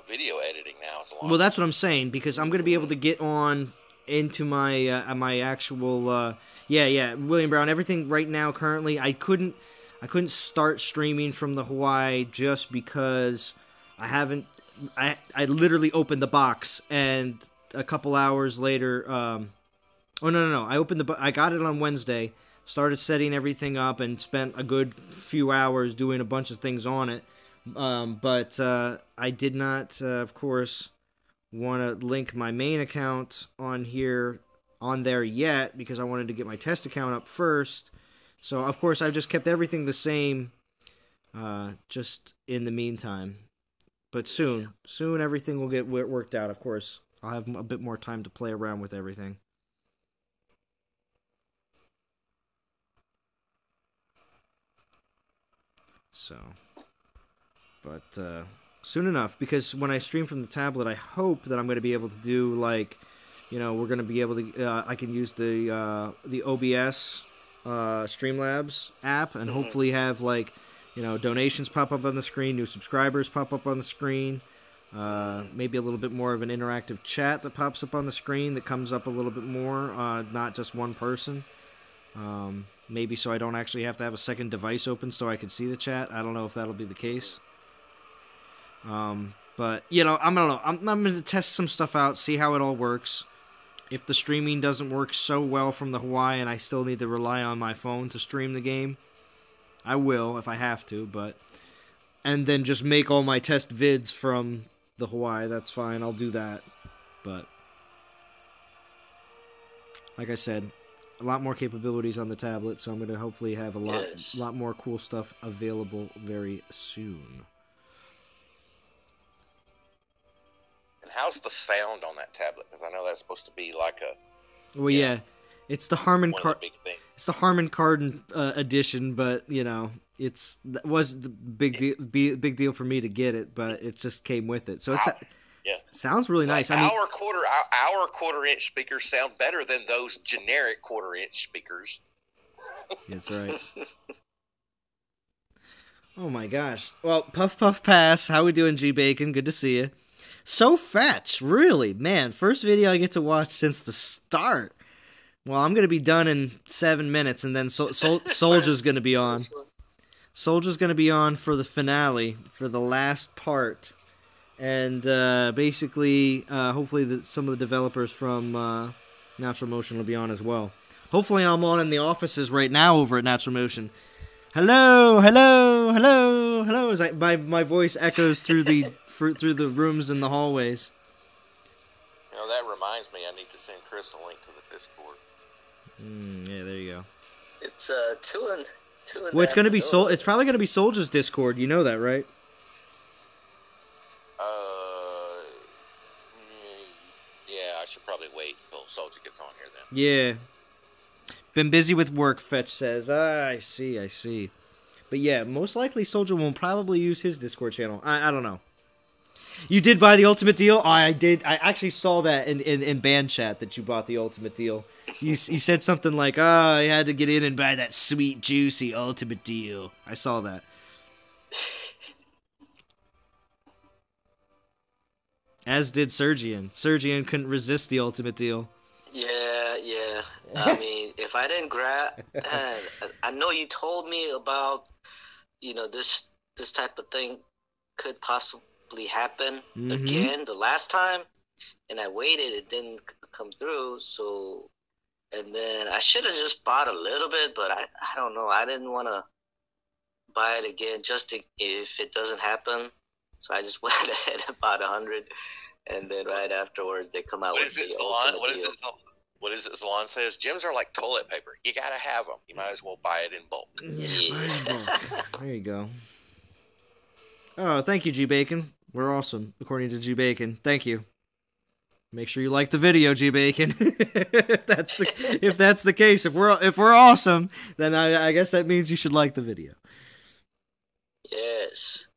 video editing now. Well, that's what I'm saying, because I'm going to be able to get on into my my actual... Yeah, William Brown. Everything right now, currently, I couldn't start streaming from the Hawaii just because I literally opened the box and a couple hours later. I got it on Wednesday. Started setting everything up and spent a good few hours doing a bunch of things on it. But I did not, of course, want to link my main account on there yet because I wanted to get my test account up first. So, of course, I've just kept everything the same just in the meantime. But soon everything will get worked out, of course. I'll have a bit more time to play around with everything. So, but soon enough, because when I stream from the tablet, I hope that I'm going to be able to do, like, we're going to be able to, I can use the OBS Streamlabs app and hopefully have, like, donations pop up on the screen, new subscribers pop up on the screen, maybe a little bit more of an interactive chat that pops up on the screen that comes up a little bit more, not just one person. Maybe so I don't actually have to have a second device open so I can see the chat. I don't know if that'll be the case. But, I don't know. I'm going to test some stuff out, see how it all works. If the streaming doesn't work so well from the Hawaii and I still need to rely on my phone to stream the game, I will if I have to, and then just make all my test vids from the Hawaii. That's fine. I'll do that. But like I said, a lot more capabilities on the tablet, so I'm going to hopefully have a lot more cool stuff available very soon. How's the sound on that tablet? Because I know that's supposed to be like a... Well, yeah. It's the Harman Kardon. It's the Harman Kardon edition, but that was the big deal for me to get it, but it just came with it. So it sounds really nice. Our quarter-inch speakers sound better than those generic quarter-inch speakers. That's right. Oh my gosh. Well, Puff Puff Pass. How we doing, G Bacon? Good to see you. So fetch, really, man. First video I get to watch since the start. Well, I'm gonna be done in 7 minutes, and then Soldier's gonna be on. Soldier's gonna be on for the finale, for the last part, and basically, hopefully, some of the developers from Natural Motion will be on as well. Hopefully, I'm on in the offices right now over at Natural Motion. Hello, hello, hello, hello. As my voice echoes through the rooms and the hallways. That reminds me, I need to send Chris a link to the Discord. Yeah, there you go. It's Well, it's gonna be It's probably gonna be Soldier's Discord. You know that, right? Yeah, I should probably wait until Soldier gets on here then. Yeah. Been busy with work, Fetch says. I see. But yeah, most likely Soldier will probably use his Discord channel. I don't know. You did buy the Ultimate Deal? Oh, I did. I actually saw that in band chat that you bought the Ultimate Deal. You said something like, I had to get in and buy that sweet, juicy Ultimate Deal. I saw that. As did Sergian. Sergian couldn't resist the Ultimate Deal. Yeah. I mean, if I didn't grab... I know you told me about, this type of thing could possibly happen again the last time, and I waited. It didn't come through, so... And then I should have just bought a little bit, but I don't know. I didn't want to buy it again just if it doesn't happen. So I just went ahead and bought 100, and then right afterwards they come out with the Ultimate Deal. What is it Zalon says? Gems are like toilet paper. You gotta have them. You might as well buy it in bulk. Yeah, buy it in bulk. There you go. Oh, thank you, G Bacon. We're awesome, according to G Bacon. Thank you. Make sure you like the video, G Bacon. if that's the case, if we're awesome, then I guess that means you should like the video. Yes.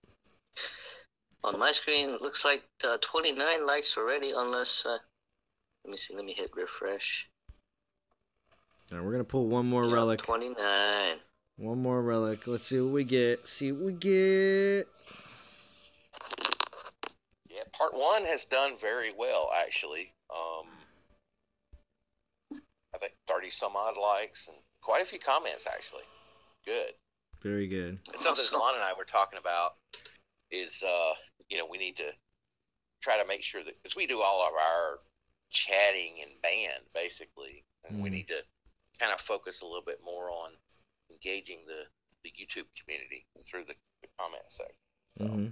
On my screen, it looks like 29 likes already, unless... let me see. Let me hit refresh. All right, we're going to pull one more relic. 29. One more relic. Let's see what we get. Yeah, part 1 has done very well, actually. I think 30-some odd likes and quite a few comments, actually. Good. Very good. And something Zalon and I were talking about is, we need to try to make sure that... Because we do all of our chatting and band, basically. And we need to kind of focus a little bit more on engaging the YouTube community through the comment section. So. Mm-hmm.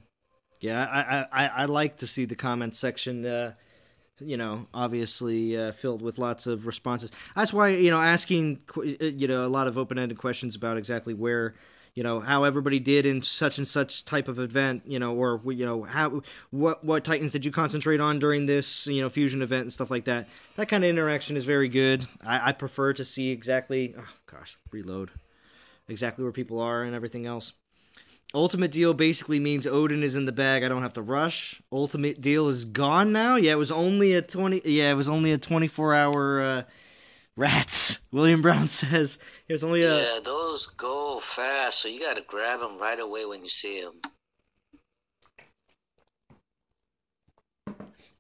Yeah, I like to see the comment section, obviously filled with lots of responses. That's why, asking, a lot of open-ended questions about exactly where, how everybody did in such and such type of event, or, what Titans did you concentrate on during this, fusion event and stuff like that. That kind of interaction is very good. I prefer to see exactly, reload, exactly where people are and everything else. Ultimate Deal basically means Odin is in the bag. I don't have to rush. Ultimate Deal is gone now. Yeah, it was only a 24-hour rats. William Brown says it was only a. Yeah, those go fast, so you got to grab them right away when you see them.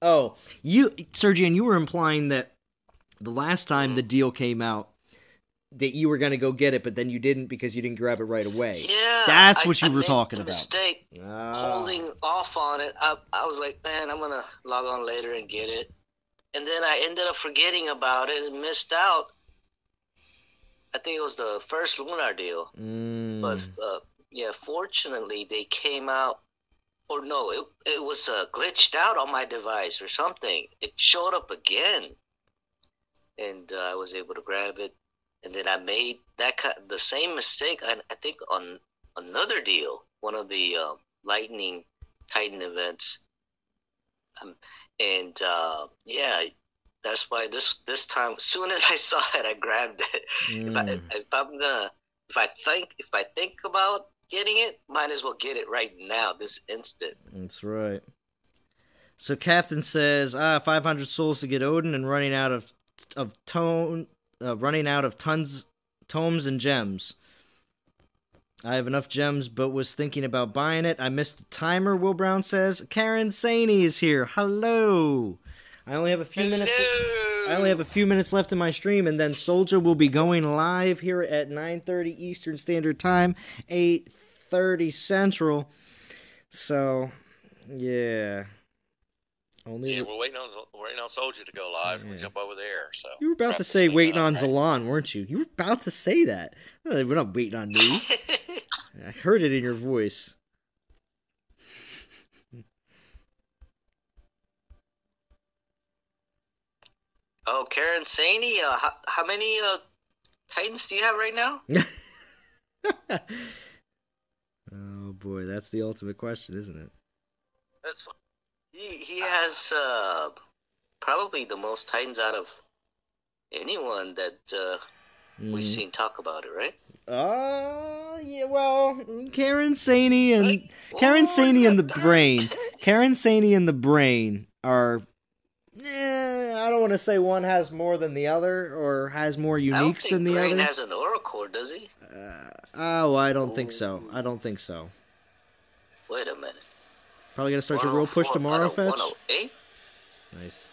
Oh, Sergian, you were implying that the last time the deal came out, that you were going to go get it, but then you didn't because you didn't grab it right away. Yeah. That's what you were talking about. Mistake holding off on it. I was like, man, I'm going to log on later and get it. And then I ended up forgetting about it and missed out. I think it was the first Lunar deal. But, fortunately, they came out. Or no, it was glitched out on my device or something. It showed up again. And I was able to grab it. And then I made the same mistake, I think, on another deal, one of the Lightning Titan events. That's why this time, as soon as I saw it, I grabbed it. If I think about getting it, might as well get it right now, this instant. That's right. So Captain says, 500 souls to get Odin and running out of tomes and gems. I have enough gems, but was thinking about buying it. I missed the timer, Will Brown says. Karen Saney is here. Hello. I only have a few minutes left in my stream, and then Soldier will be going live here at 9:30 Eastern Standard Time, 8:30 Central. So, yeah. We're waiting on Soldier to go live and we jump over there. So you were about to say waiting on Zalon, weren't you? You were about to say that. We're not waiting on me. I heard it in your voice. Oh, Karen Saney, how many Titans do you have right now? Oh boy, that's the ultimate question, isn't it? That's he has probably the most Titans out of anyone that we've seen talk about it, right? Yeah, well, Karen Saney and Like, Karen Saney and the that Brain. Karen Saney and the Brain are. I don't want to say one has more than the other or has more uniques than the Brain other. has an Oracle, does he? I don't think so. I don't think so. Wait a minute. Probably gonna start your real push tomorrow, Fetch. 108? Nice.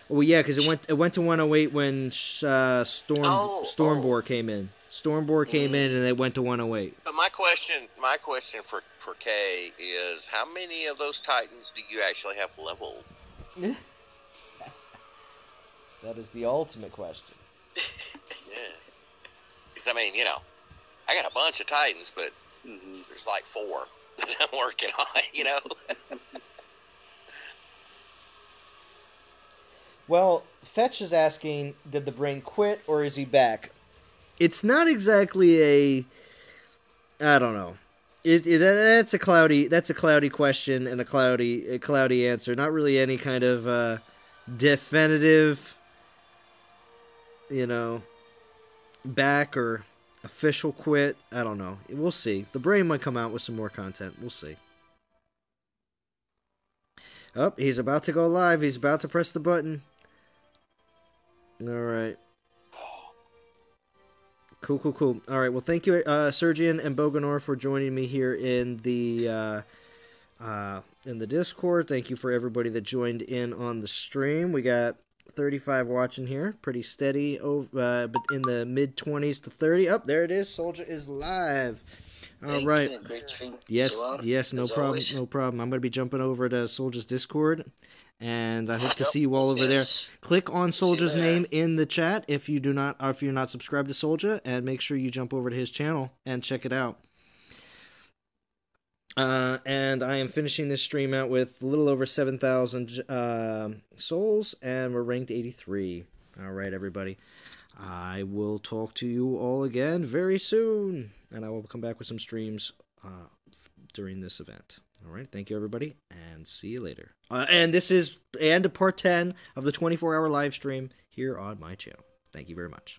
Oh yeah, because it went to 108 when Stormbore came in. Stormbore came in and it went to 108. But my question for Kay is, how many of those Titans do you actually have leveled? That is the ultimate question. Yeah. Because, I mean, I got a bunch of Titans, but there's like 4 that I'm working on, Well, Fetch is asking, did the Brain quit or is he back? It's not exactly I don't know. That's a cloudy question and a cloudy answer. Not really any kind of definitive, back or official quit. I don't know. We'll see. The Brain might come out with some more content. We'll see. Oh, he's about to go live. He's about to press the button. All right. Cool. All right. Well, thank you, Sergian and Boganor, for joining me here in the Discord. Thank you for everybody that joined in on the stream. We got 35 watching here, pretty steady, but in the mid 20s to 30. Up there it is. Soldier is live. All right. Great stream. Yes, no problem, always. no problem. I'm going to be jumping over to Soldier's Discord, and I hope to see you all over there. Click on Soldier's name in the chat if you're not subscribed to Soldier, and make sure you jump over to his channel and check it out. And I am finishing this stream out with a little over 7,000 souls, and we're ranked 83. All right, everybody. I will talk to you all again very soon, and I will come back with some streams during this event. All right, thank you, everybody, and see you later. And this is part 10 of the 24-hour live stream here on my channel. Thank you very much.